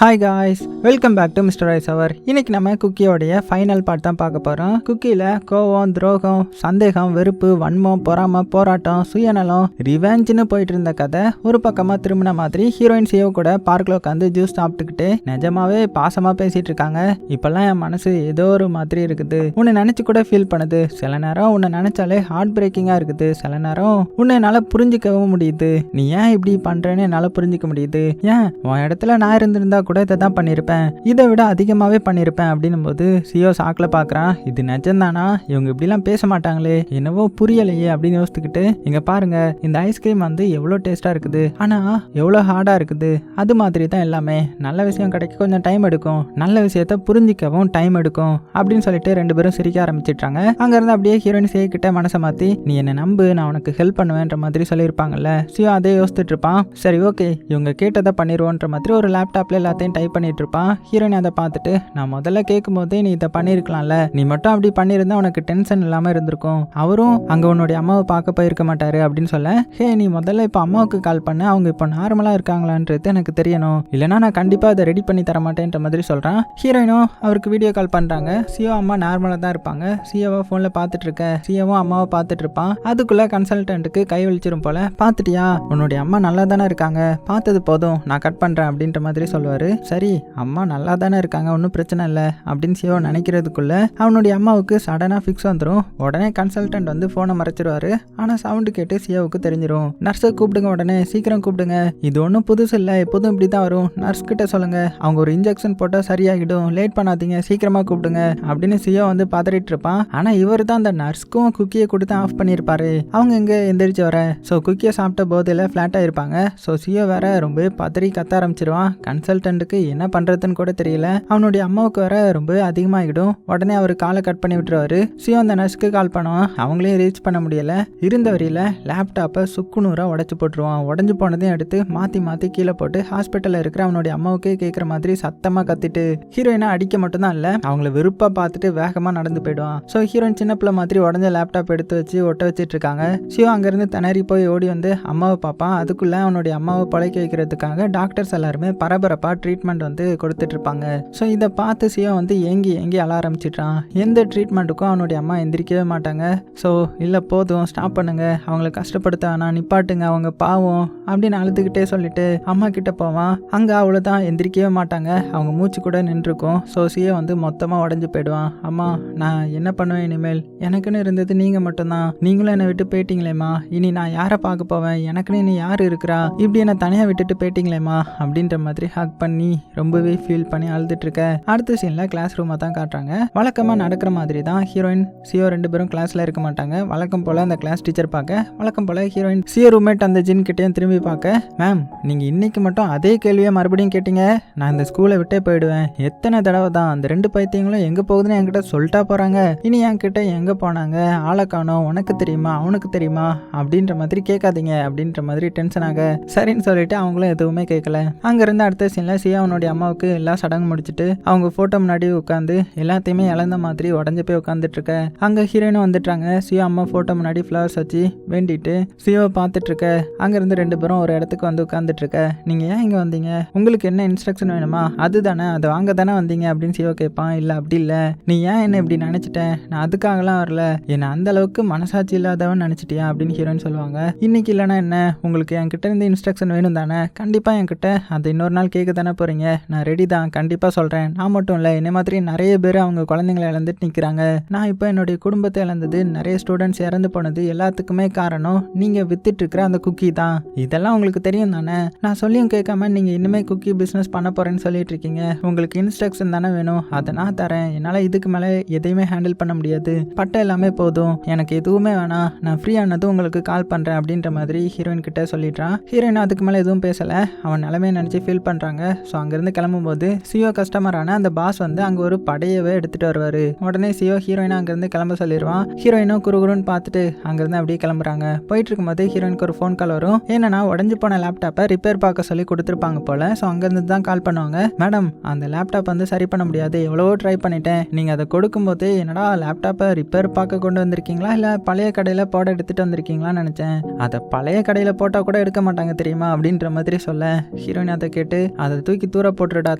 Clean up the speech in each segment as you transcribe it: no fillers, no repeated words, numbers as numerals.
Hi guys, welcome back to mister rice அவர். இன்னைக்கு நம்ம குக்கியோடைய ஃபைனல் பார்ட் தான் பார்க்க போகிறோம். குக்கியில் கோவம், துரோகம், சந்தேகம், வெறுப்பு, வன்மம், பொறாமை, போராட்டம், சுயநலம், ரிவெஞ்சுன்னு போயிட்டு இருந்த கதை ஒரு பக்கமாக திரும்பின மாதிரி ஹீரோயின் சியோ கூட பார்க்கில் உட்காந்து ஜூஸ் சாப்பிட்டுக்கிட்டு நிஜமாவே பாசமாக பேசிகிட்டு இருக்காங்க. இப்போல்லாம் என் மனசு ஏதோ ஒரு மாதிரி இருக்குது, உன்னை நினச்சி கூட ஃபீல் பண்ணுது. சில நேரம் உன்னை நினச்சாலே ஹார்ட் பிரேக்கிங்காக இருக்குது. சில நேரம் உன்னை என்னால் புரிஞ்சிக்கவும் முடியுது. நீ ஏன் இப்படி பண்ணுறேன்னு என்னால் புரிஞ்சிக்க முடியுது. ஏன் உன் இடத்துல நான் இருந்திருந்தா கூட இதை தான் பண்ணியிருப்பேன், இதை விட அதிகமாகவே பண்ணியிருப்பேன் அப்படின்னும் போது சியோ சாக்கில் பார்க்குறான். இது நிஜம்தானா? இவங்க இப்படிலாம் பேச மாட்டாங்களே, என்னவோ புரியலையே அப்படின்னு யோசித்துக்கிட்டு, இங்கே பாருங்க, இந்த ஐஸ்கிரீம் வந்து எவ்வளோ டேஸ்ட்டாக இருக்குது, ஆனால் எவ்வளோ ஹார்டாக இருக்குது. அது மாதிரி தான் எல்லாமே. நல்ல விஷயம் கிடைக்க கொஞ்சம் டைம் எடுக்கும், நல்ல விஷயத்த புரிஞ்சிக்கவும் டைம் எடுக்கும் அப்படின்னு சொல்லிட்டு ரெண்டு பேரும் சிரிக்க ஆரம்பிச்சிட்டாங்க. அங்கேருந்து அப்படியே ஹீரோயின் சியோ கிட்ட மனசை மாற்றி, நீ என்னை நம்பு, நான் உனக்கு ஹெல்ப் பண்ணுவேன்ற மாதிரி சொல்லியிருப்பாங்கல்ல. சியோ அதே யோசிச்சுட்டு இருப்பான். சரி ஓகே, இவங்க கேட்டதை பண்ணிடுவோன்ற மாதிரி ஒரு லேப்டாப்ல எல்லாத்தையும் டைப் பண்ணிட்டு இருப்பான். ஹீரோயின் அதை பார்த்துட்டு, நான் முதல்ல கேட்கும் போதே நீ இதை பண்ணிருக்கலாம்ல, நீ மட்டும் அப்படி பண்ணியிருந்தா உனக்கு டென்ஷன் இல்லாம இருந்திருக்கும், அவரும் அங்க உன்னுடைய அம்மாவை பார்க்க போயிருக்க மாட்டாரு அப்படின்னு சொல்ல, ஹே நீ முதல்ல இப்போ அம்மாவுக்கு கால் பண்ண, அவங்க இப்போ நார்மலா இருக்காங்களான்றது எனக்கு தெரியணும், இல்லைனா நான் கண்டிப்பா அதை ரெடி பண்ணி தர மாட்டேன்ற மாதிரி சொல்றான். ஹீரோயினும் அவருக்கு வீடியோ கால் பண்றாங்க. சியோ அம்மா நார்மலா தான் இருப்பாங்க. சியோவை போன்ல பார்த்துட்டு இருக்க, சியோவும் அம்மாவை பார்த்துட்டு இருப்பான். அதுக்குள்ள கன்சல்டன்ட்டுக்கு கை வலிச்சிரும் போல, பார்த்துட்டியா உன்னுடைய அம்மா நல்லா தானே இருக்காங்க, பார்த்தது போதும், நான் கட் பண்றேன் அப்படின்ற மாதிரி சொல்லுவாரு. சரி அம்மா நல்லா தானே இருக்காங்க, ஒன்றும் பிரச்சனை இல்லை அப்படின்னு சியோ நினைக்கிறதுக்குள்ள அவனுடைய அம்மாவுக்கு சடனாக ஃபிக்ஸ் வந்துடும். உடனே கன்சல்டன்ட் வந்து ஃபோனை மறைச்சிடுவாரு. ஆனால் சவுண்டு கேட்டு சியோவுக்கு தெரிஞ்சிடும். நர்ஸை கூப்பிடுங்க, உடனே சீக்கிரம் கூப்பிடுங்க, இது ஒன்றும் புதுசு இல்லை, எப்போதும் இப்படி தான் வரும், நர்ஸ் கிட்ட சொல்லுங்க, அவங்க ஒரு இன்ஜெக்ஷன் போட்டால் சரியாகிடும், லேட் பண்ணாதீங்க, சீக்கிரமாக கூப்பிடுங்க அப்படின்னு சியோ வந்து பதறிட்டு இருப்பான். ஆனால் இவர் தான் அந்த நர்ஸ்க்கும் குக்கியை கொடுத்து ஆஃப் பண்ணியிருப்பாரு. அவங்க எங்கே எந்திரிச்சு வர, ஸோ குக்கியை சாப்பிட்ட போதில் ஃப்ளாட்டாக இருப்பாங்க. ஸோ சியோ வேற ரொம்ப பதறி கத்த ஆரம்பிச்சிருவான். கன்சல்டன்ட்டுக்கு என்ன பண்றதுன்னு கூட தெரியல. அவனுடைய அம்மாவுக்கு வர ரொம்ப அதிகமாகிடும். உடனே அவர் காலை கட் பண்ணி விட்டுருவாரு. சியோ அந்த நர்ஸ்க்கு கால் பண்ணுவான். அவங்களையும் ரீச் பண்ண முடியல. இருந்த வரையில லேப்டாப்பை சுக்குநூறா உடச்சு போட்டுருவான். உடஞ்சு போனதையும் எடுத்து மாத்தி மாத்தி கீழே போட்டு ஹாஸ்பிட்டல்ல இருக்கிற அவனுடைய அம்மாவுக்கே கேட்குற மாதிரி சத்தமா கத்திட்டு ஹீரோயினை அடிக்க மட்டும்தான் இல்ல, அவங்கள வெறுப்பா பார்த்துட்டு வேகமா நடந்து போயிடுவான். ஸோ ஹீரோயின் சின்ன பிள்ளை மாதிரி உடஞ்ச லேப்டாப் எடுத்து வச்சு ஒட்ட வச்சிட்டு இருக்காங்க. சியோ அங்கிருந்து திணறி போய் ஓடி வந்து அம்மாவை பார்ப்பான். அதுக்குள்ள அவனுடைய அம்மாவை பழைக்க வைக்கிறதுக்காக டாக்டர்ஸ் எல்லாருமே பரபரப்பா ட்ரீட்மெண்ட் வந்து கொடுத்துட்டு இருப்பாங்க. ஸோ இதை பார்த்து சியோ வந்து ஏங்கி அழ ஆரம்பிச்சிட்டான். எந்த ட்ரீட்மெண்ட்டுக்கும் அவனுடைய அம்மா எந்திரிக்கவே மாட்டாங்க. ஸோ இல்லை போதும், ஸ்டாப் பண்ணுங்க, அவங்களை கஷ்டப்படுத்த வேணாம், நிப்பாட்டுங்க, அவங்க பாவம் அப்படின்னு அழுதுகிட்டே சொல்லிட்டு அம்மா கிட்ட போவான். அங்கே அவ்வளோதான், எந்திரிக்கவே மாட்டாங்க, அவங்க மூச்சு கூட நின்றுருக்கும். ஸோ சியோ வந்து மொத்தமாக உடஞ்சு போயிடுவான். அம்மா நான் என்ன பண்ணுவேன் இனிமேல், எனக்குன்னு இருந்தது நீங்கள் மட்டும்தான், நீங்களும் என்னை விட்டு போயிட்டீங்களேம்மா, இனி நான் யாரை பார்க்க போவேன், எனக்குன்னு இனி யார் இருக்கிறா, இப்படி என்னை தனியாக விட்டுட்டு போயிட்டீங்களேம்மா அப்படின்ற மாதிரி ஹக் பண்ணி ரொம்பவே ஃபீல் பண்ணி அழுதுட்டு இருக்க. அடுத்த சீன்ல கிளாஸ் ரூமா தான் காட்டுறாங்க. வழக்கமா நடக்கிற மாதிரி தான் ஹீரோயின் சியோ ரெண்டு பேரும் கிளாஸ்ல இருக்க மாட்டாங்க. வழக்கம் போல அந்த கிளாஸ் டீச்சர் பார்க்க, வழக்கம் போல ஹீரோயின் சியோ ரூம்மேட் அந்த ஜின் கிட்டையும் திரும்பி பார்க்க, மேம் நீங்க இன்னைக்கு மட்டும் அதே கேள்வியை மறுபடியும் கேட்டீங்க, நான் இந்த ஸ்கூலை விட்டே போயிடுவேன், எத்தனை தடவை தான் அந்த ரெண்டு பைத்தியங்களும் எங்க போகுதுன்னு என்கிட்ட சொல்லிட்டா போறாங்க, இனி என்கிட்ட எங்க போனாங்க, ஆளை காணோம், உனக்கு தெரியுமா அவனுக்கு தெரியுமா அப்படின்ற மாதிரி கேட்காதீங்க அப்படின்ற மாதிரி டென்ஷன் ஆக சரின்னு சொல்லிட்டு அவங்களும் எதுவுமே கேட்கல. அங்க இருந்து அடுத்த சீன்ல சியோ அவனுடைய அம்மாவுக்கு எல்லா சடங்கு முடிச்சுட்டு அவங்க போட்டோ முன்னாடி உட்காந்து எல்லாத்தையுமே இழந்த மாதிரி உடஞ்சு போய் உட்காந்துட்டு இருக்க. அங்க ஹீரோயினும் வந்துட்டாங்க. சியோ அம்மா போட்டோ முன்னாடி ஃபிளவர்ஸ் வச்சு வேண்டிட்டு சியோவை பார்த்துட்டு இருக்க. அங்க இருந்து ரெண்டு பேரும் ஒரு இடத்துக்கு வந்து உட்காந்துட்டு இருக்க. நீங்க ஏன் இங்க வந்தீங்க, உங்களுக்கு என்ன இன்ஸ்ட்ரக்ஷன் வேணுமா, அதுதானே, அதை வாங்க தானே வந்தீங்க அப்படின்னு சியோ கேட்பான். இல்ல அப்படி இல்ல, நீ ஏன் என்ன இப்படி நினைச்சிட்டேன், நான் அதுக்காகலாம் வரல, என்ன அந்த அளவுக்கு மனசாட்சி இல்லாதவன் நினைச்சிட்டியா அப்படின்னு ஹீரோயின் சொல்லுவாங்க. இன்னைக்கு இல்லைன்னா என்ன, உங்களுக்கு என்கிட்ட இருந்து இன்ஸ்ட்ரக்ஷன் வேணும் தானே, கண்டிப்பா என்கிட்ட அதை இன்னொரு நாள் கேட்க தானே போறீங்க, நான் ரெடி தான், கண்டிப்பா சொல்றேன். நான் மட்டும் இல்லை, என்ன மாதிரி நிறைய பேர் அவங்க குழந்தைங்களை இழந்துட்டு நிற்கிறாங்க. நான் இப்போ என்னுடைய குடும்பத்தை இழந்தது, நிறைய ஸ்டூடெண்ட்ஸ் இறந்து போனது எல்லாத்துக்குமே காரணம் நீங்க வித்துட்டு இருக்கிற அந்த குக்கி தான். இதெல்லாம் உங்களுக்கு தெரியும் தானே, நான் சொல்லியும் கேட்காம நீங்க இனிமே குக்கி பிசினஸ் பண்ண போறேன்னு சொல்லிட்டு இருக்கீங்க. உங்களுக்கு இன்ஸ்ட்ரக்ஷன் தானே வேணும், அதை நான் தரேன். என்னால் இதுக்கு மேலே எதையுமே ஹேண்டில் பண்ண முடியாது, பட்ட எல்லாமே போதும், எனக்கு எதுவுமே வேணாம், நான் ஃப்ரீ ஆனதும் உங்களுக்கு கால் பண்றேன் அப்படின்ற மாதிரி ஹீரோயின் கிட்ட சொல்லிடுறான். ஹீரோயின் அதுக்கு மேலே எதுவும் பேசல. அவன் நிலைமையை நினைச்சு ஃபீல் பண்றாங்க. ஸோ அங்கிருந்து கிளம்பும்போது சியோ கஸ்டமரான அந்த பாஸ் வந்து அங்கே ஒரு படையவே எடுத்துட்டு வருவாரு. உடனே சியோ ஹீரோயினை அங்கிருந்து கிளம்ப சொல்லிடுவான். ஹீரோயினும் குறுகுறுன்னு பார்த்துட்டு அங்கிருந்து அப்படியே கிளம்புறாங்க. போயிட்டு இருக்கும்போது ஹீரோயினுக்கு ஒரு ஃபோன் கால் வரும். ஏன்னா உடஞ்சு போன லேப்டாப்பை ரிப்பேர் பார்க்க சொல்லி கொடுத்துருப்பாங்க போல. ஸோ அங்கிருந்து தான் கால் பண்ணுவாங்க. மேடம் அந்த லேப்டாப் வந்து சரி பண்ண முடியாது, எவ்வளவோ ட்ரை பண்ணிட்டேன், நீங்க அதை கொடுக்கும்போது என்னடா லேப்டாப்பை ரிப்பேர் பார்க்க கொண்டு வந்திருக்கீங்களா இல்லை பழைய கடையில் போட எடுத்துட்டு வந்திருக்கீங்களான்னு நினைச்சேன், அதை பழைய கடையில் போட்டால் கூட எடுக்க மாட்டாங்க தெரியுமா அப்படின்ற மாதிரி சொல்ல, ஹீரோயின் அதை கேட்டு அதை தூக்கி தூர போட்டுருடா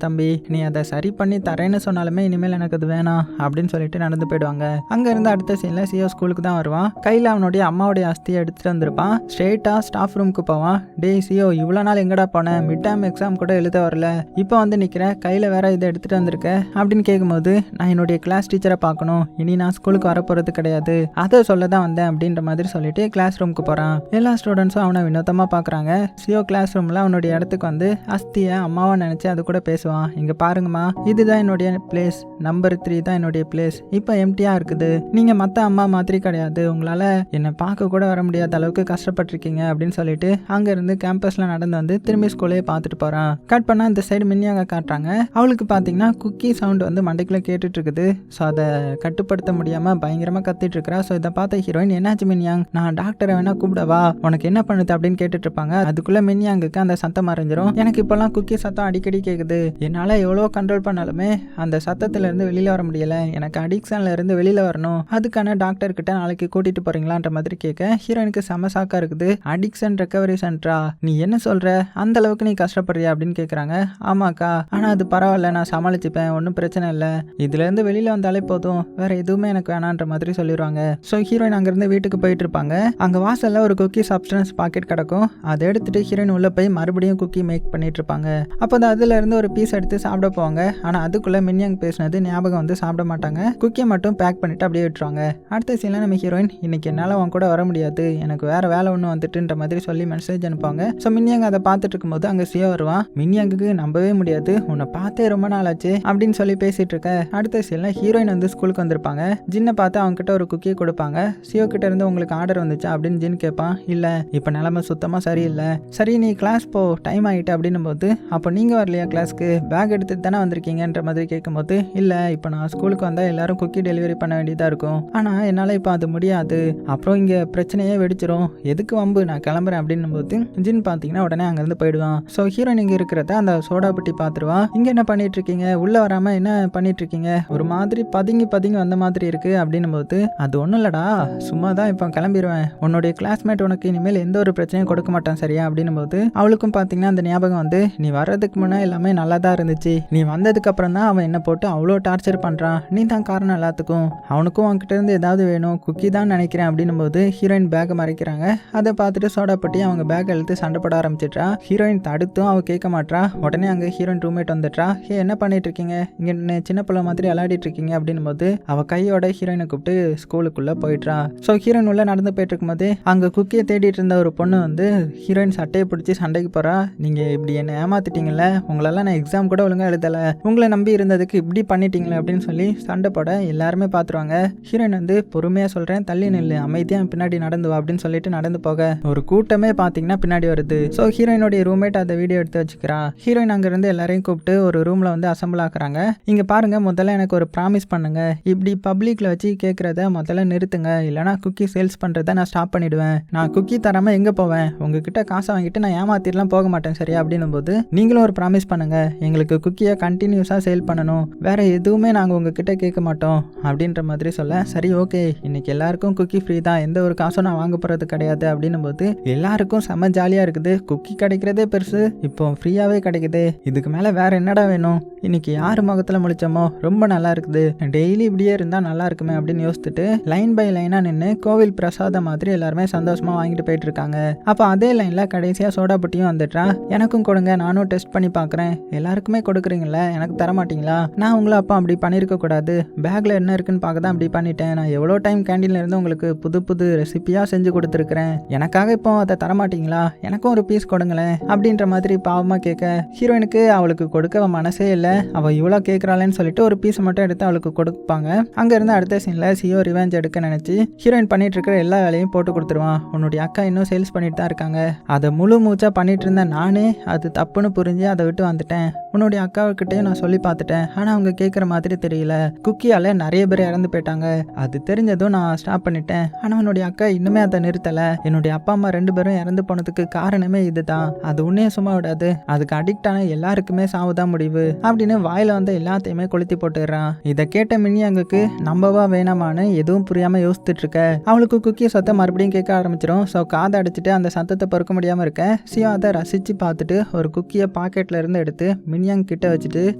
தம்பி, நீ அதை சரி பண்ணி தரேன்னு சொன்னாலுமே இனிமேல் எனக்கு அது வேணாம் அப்படின்னு சொல்லிட்டு நடந்து போயிடுவாங்க. அங்க இருந்து அடுத்த சீன்ல சியோ ஸ்கூலுக்கு தான் வருவான். கையில அவனுடைய அம்மாவுடைய அஸ்தியை எடுத்துட்டு வந்திருப்பான். ஸ்ட்ரெயிட்டா ஸ்டாஃப் ரூமுக்கு போவான். டேய் சியோ, இவ்வளவு நாள் எங்கடா போனேன், மிட் டேர்ம் எக்ஸாம் கூட எழுத வரல, இப்போ வந்து நிக்கிற, கையில வேற இதை எடுத்துட்டு வந்திருக்க அப்படின்னு கேட்கும்போது, நான் என்னுடைய கிளாஸ் டீச்சரை பார்க்கணும், இனி நான் ஸ்கூலுக்கு வரப்போறது கிடையாது, அதை சொல்ல தான் வந்தேன் அப்படின்ற மாதிரி சொல்லிட்டு கிளாஸ் ரூமுக்கு போறான். எல்லா ஸ்டூடெண்ட்ஸும் அவனை வினோதமா பாக்குறாங்க. சியோ கிளாஸ் ரூம்ல அவனுடைய இடத்துக்கு வந்து அஸ்தியை அம்மாவா நினைச்சு அது கூட பேசுவான். இங்க பாருங்கம்மா, இதுதான் என்னுடைய பிளேஸ், நம்பர் 3 தான் என்னுடைய பிளேஸ், இப்போ எம்டியா இருக்குது, நீங்க மத்த அம்மா மாதிரி கிடையாது, உங்களால என்னை பார்க்க கூட வர முடியாத அளவுக்கு கஷ்டப்பட்டிருக்கீங்க அப்படின்னு சொல்லிட்டு அங்க இருந்து கேம்பஸ்ல நடந்து வந்து திரும்பி ஸ்கூலே பார்த்துட்டு போறான். கட் பண்ணா இந்த சைடு மின்னியாக காட்டுறாங்க. அவளுக்கு பாத்தீங்கன்னா குக்கி சவுண்ட் வந்து மண்டைக்குள்ள கேட்டுட்டு இருக்குது. ஸோ அதை கட்டுப்படுத்த முடியாம பயங்கரமா கத்திட்டு இருக்கிறா. ஸோ இதை பார்த்த ஹீரோயின், என்னாச்சு மின்யாங், நான் டாக்டரை வேணா கூப்பிடவா, உனக்கு என்ன பண்ணுது அப்படின்னு கேட்டுட்டு இருப்பாங்க. அதுக்குள்ள மின்யாங்குக்கு அந்த சத்தம் மறைஞ்சிரும். எனக்கு இப்பெல்லாம் குக்கி சத்தம் அடிக்கடி கேக்குது, என்னால எவ்வளோ கண்ட்ரோல் பண்ணாலுமே அந்த சத்தத்துல இருந்து வெளியில வர முடியல, எனக்கு அடிக்ஷன்ல இருந்து வெளியில வரணும், அதுக்கான டாக்டர் கிட்ட நாளைக்கு கூட்டிட்டு போறீங்களான்ற மாதிரி கேட்க ஹீரோயினுக்கு செம சாக்கா இருக்குது. அடிக்ஷன் ரெக்கவரி சென்டரா, நீ என்ன சொல்ற, அந்த அளவுக்கு நீ கஷ்டப்படுறியா அப்படின்னு கேக்குறாங்க. ஆமாக்கா, ஆனா அது பரவாயில்ல, நான் சமாளிச்சுப்பேன், ஒன்றும் பிரச்சனை இல்லை, இதுல இருந்து வெளியில வந்தாலே போதும், வேற எதுவுமே எனக்கு வேணான்ற மாதிரி சொல்லிடுவாங்க. ஸோ ஹீரோயின் அங்கிருந்து வீட்டுக்கு போயிட்டு இருப்பாங்க. அங்க வாசல்ல ஒரு குக்கி சப்ஸ்டன்ஸ் பாக்கெட் கிடக்கும். அதை எடுத்துட்டு ஹீரோயின் உள்ள போய் மறுபடியும் குக்கி மேக் பண்ணிட்டு இருப்பாங்க. அப்போ அதுல இருந்து ஒரு பீஸ் எடுத்து சாப்பிட போவாங்க. ஆனா அதுக்குள்ள மின்யாங் பேசினது ஞாபகம் வந்து சாப்பிட மாட்டாங்க. குக்கியை மட்டும் பேக் பண்ணிட்டு அப்படியே விட்டுருவாங்க. அடுத்த சீன்ல நம்ம ஹீரோயின், இன்னைக்கு என்னால அவன் கூட வர முடியாது, எனக்கு வேற வேலை ஒன்று வந்துட்டுன்ற மாதிரி சொல்லி மெசேஜ் அனுப்புவாங்க. ஸோ மின்யாங் அதை பார்த்துட்டு இருக்கும்போது அங்க சியோ வருவான். மின்யாங்குக்கு நம்பவே முடியாது, உன்னை பார்த்தே ரொம்ப நாள் ஆச்சு அப்படின்னு சொல்லி பேசிட்டு இருக்க. அடுத்த சீன்ல ஹீரோயின் வந்து ஸ்கூலுக்கு வந்திருப்பாங்க. ஜின்னை பார்த்து அவங்க கிட்ட ஒரு குக்கியை கொடுப்பாங்க. சியோ கிட்ட இருந்து உங்களுக்கு ஆர்டர் வந்துச்சா அப்படின்னு ஜின் கேட்பான். இல்ல, இப்ப நிலைமை சுத்தமா சரியில்லை. சரி, நீ கிளாஸ் போ, டைம் ஆகிட்டு அப்படின்னும் போது, அப்போ நீங்க வரலையா கிளாஸ்க்கு, பேக் எடுத்துட்டு தானே வந்திருக்கீங்கன்ற மாதிரி கேட்கும்போது, இல்ல இப்போ நான் ஸ்கூலுக்கு வந்தா எல்லாரும் குக்கி டெலிவரி பண்ண வேண்டியதா இருக்கும், ஆனா என்னால இப்போ அது முடியாது, அப்புறம் இங்க பிரச்சனையே வெடிச்சிரும், எதுக்கு வம்பு, நான் கிளம்புறேன் அப்படின்னும் போது ஜின் பாத்தீங்கன்னா உடனே அங்கிருந்து போயிடுவான். ஸோ ஹீரோயின் இங்க இருக்கிறத அந்த சோடா பட்டி பாத்துருவான். இங்க என்ன பண்ணிட்டு இருக்கீங்க, உள்ள வராம என்ன பண்ணிட்டு இருக்கீங்க, ஒரு மாதிரி பதுங்கி பதுங்கி வந்த மாதிரி இருக்கு அப்படின்னும் போது, அது ஒன்றும் இல்லடா, சும்மா தான் இப்போ கிளம்பிடுவேன், உன்னுடைய கிளாஸ்மேட் உனக்கு இனிமேல் எந்த ஒரு பிரச்சனையும் கொடுக்க மாட்டான் சரியா அப்படின்னும் போது, அவளுக்கும் பார்த்தீங்கன்னா அந்த ஞாபகம் வந்து, நீ வர்றதுக்கு முன்னே எல்லாமே நல்லா தான் இருந்துச்சு, நீ வந்ததுக்கு அப்புறம் தான் அவன் என்ன போட்டு அவ்வளோ டார்ச்சர் பண்ணுறான், நீ தான் காரணம் எல்லாத்துக்கும், அவனுக்கும் அவன்கிட்ட இருந்து ஏதாவது வேணும், குக்கி தான் நினைக்கிறேன் அப்படின்னும் போது ஹீரோயின் பேக்கை மறைக்கிறாங்க. அதை பார்த்துட்டு சோடா பட்டி அவங்க பேக் எழுத்து சண்டை போட ஆரம்பிச்சிட்றா. ஹீரோயின் தடுத்தும் அவள் கேட்க மாட்டா. உடனே அங்கே ஹீரோயின் ரூம்மேட் வந்துட்டா. என்ன பண்ணிட்டு இருக்கீங்க, இங்கே சின்ன பிள்ளை மாதிரி விளையாடிட்டு இருக்கீங்க அப்படின்னும் போது அவள் கையோட ஹீரோயினை கூப்பிட்டு ஸ்கூலுக்குள்ள போயிட்டா. ஸோ ஹீரோயின் உள்ள நடந்து போயிட்டு இருக்கும்போது அங்கே குக்கியை தேடிட்டு இருந்த ஒரு பொண்ணு வந்து ஹீரோயின் சட்டையை பிடிச்சி சண்டைக்கு போறா. நீங்க இப்படி என்ன ஏமாத்திட்டீங்கல்ல, உங்களெல்லாம் நான் எக்ஸாம் கூட ஒழுங்கா எழுதலை, உங்களை நம்பி இருந்ததுக்கு இப்படி பண்ணிட்டீங்களே அப்படின்னு சொல்லி சண்டை போட எல்லாருமே பார்த்துருவாங்க. ஹீரோயின் வந்து பொறுமையா சொல்றேன், தள்ளி நில்லு, அமைதியா பின்னாடி நடந்து வா அப்படின்னு சொல்லிட்டு நடந்து போக ஒரு கூட்டமே பார்த்தீங்கன்னா பின்னாடி வருது. ஸோ ஹீரோயினுடைய ரூம்மேட் அதை வீடியோ எடுத்து வச்சுக்கிறா. ஹீரோயின் அங்கிருந்து எல்லாரையும் கூப்பிட்டு ஒரு ரூம்ல வந்து அசம்பிள் ஆக்குறாங்க. இங்க பாருங்க, முதல்ல எனக்கு ஒரு ப்ராமிஸ் பண்ணுங்க, இப்படி பப்ளிக்ல வச்சு கேட்கறத முதல்ல நிறுத்துங்க, இல்லைனா குக்கி சேல்ஸ் பண்றதை நான் ஸ்டாப் பண்ணிடுவேன், நான் குக்கி தராம எங்க போவேன், உங்ககிட்ட காசை வாங்கிட்டு நான் ஏமாத்திரலாம் போக மாட்டேன் சரியா அப்படின்னும் போது, நீங்களும் ஒரு ப்ராமிஸ் பண்ணுங்க, எங்களுக்கு குக்கியை கண்டினியூஸா சேல் பண்ணணும், வேற எதுவுமே நாங்க உங்ககிட்ட கேட்க மாட்டோம் அப்படின்ற மாதிரி சொல்ல, சரி ஓகே, இன்னைக்கு எல்லாருக்கும் குக்கி ஃப்ரீ தான், எந்த ஒரு காசும் நான் வாங்க போறது கிடையாது அப்படின்னும் போது எல்லாருக்கும் செம ஜாலியா இருக்குது. குக்கி கிடைக்கிறதே பெருசு, இப்போ ஃப்ரீயாவே கிடைக்குது, இதுக்கு மேல வேற என்னடா வேணும், இன்னைக்கு யாரு முகத்துல முழிச்சோமோ ரொம்ப நல்லா இருக்குது, டெய்லி இப்படியே இருந்தா நல்லா இருக்குமே அப்படின்னு யோசிச்சுட்டு லைன் பை லைனா நின்று கோவில் பிரசாத மாதிரி எல்லாருமே சந்தோஷமா வாங்கிட்டு போயிட்டு இருக்காங்க. அப்ப அதே லைன்ல கடைசியா சோடா பட்டியும் வந்துட்டா. எனக்கும் கொடுங்க, நானும் டெஸ்ட் பண்ணி பாக்குறேன், எல்லாருக்குமே கொடுக்குறீங்களா, எனக்கு தர மாட்டீங்களா, நான் உங்களை அப்போ அப்படி பண்ணிருக்க கூடாது, பேக்ல என்ன இருக்குன்னு பார்க்க தான் அப்படி பண்ணிட்டேன், நான் எவ்வளோ டைம் கேண்டீன்ல இருந்து உங்களுக்கு புது புது ரெசிபியா செஞ்சு கொடுத்துருக்கிறேன், எனக்காக இப்போ அதை தரமாட்டீங்களா, எனக்கும் ஒரு பீஸ் கொடுங்களேன் அப்படின்ற மாதிரி பாவமா கேட்க ஹீரோயினுக்கு அவளுக்கு கொடுக்க மனசே இல்லை. அவள் இவ்வளோ கேட்குறாளேன்னு சொல்லிட்டு ஒரு பீஸ் மட்டும் எடுத்து அவளுக்கு கொடுப்பாங்க. அங்க இருந்து அடுத்த சீன்ல சியோ ரிவெஞ்ச் எடுக்க நினைச்சு ஹீரோயின் பண்ணிட்டு இருக்கிற எல்லா வேலையும் போட்டு கொடுத்துருவான். உன்னுடைய அக்கா இன்னும் சேல்ஸ் பண்ணிட்டு தான் இருக்காங்க, அதை முழு மூச்சா பண்ணிட்டு இருந்தேன் நானே, அது தப்புன்னு புரிஞ்சு அதை விட்டு வந்துட்டேன், உன்னுடைய அக்காவுக்கிட்டே நான் சொல்லி பார்த்துட்டேன், ஆனா அவங்க கேட்குற மாதிரி தெரியல, குக்கியால நிறைய பேர் இறந்து போயிட்டாங்க, அது தெரிஞ்சதும் நான் ஸ்டாப் பண்ணிட்டேன், ஆனா உன்னுடைய அக்கா இன்னுமே அதை நிறுத்தல, என்னுடைய அப்பா அம்மா 2 பேரும் இறந்து போனதுக்கு காரணமே இதுதான், அது உன்னையே சும்மா விடாது, அதுக்கு அடிக்ட் ஆன எல்லாருக்குமே சாவுதான் முடிவு அப்படின்னு வாயில வந்து எல்லாத்தையுமே கொளுத்தி போட்டுடுறான். இதை கேட்ட மின்யாங்குக்கு நம்பவா வேணாமான்னு எதுவும் புரியாம யோசிச்சுட்டு இருக்க அவளுக்கு குக்கி சத்தம் மறுபடியும் கேட்க ஆரம்பிச்சிடும். ஸோ காதை அடிச்சுட்டு அந்த சத்தத்தை பொறுக்க முடியாம இருக்க சியோ அதை ரசிச்சு பார்த்துட்டு ஒரு குக்கியை பாக்கெட்ல இருந்து எடுத்து மின்யாங் கிட்ட வச்சுட்டு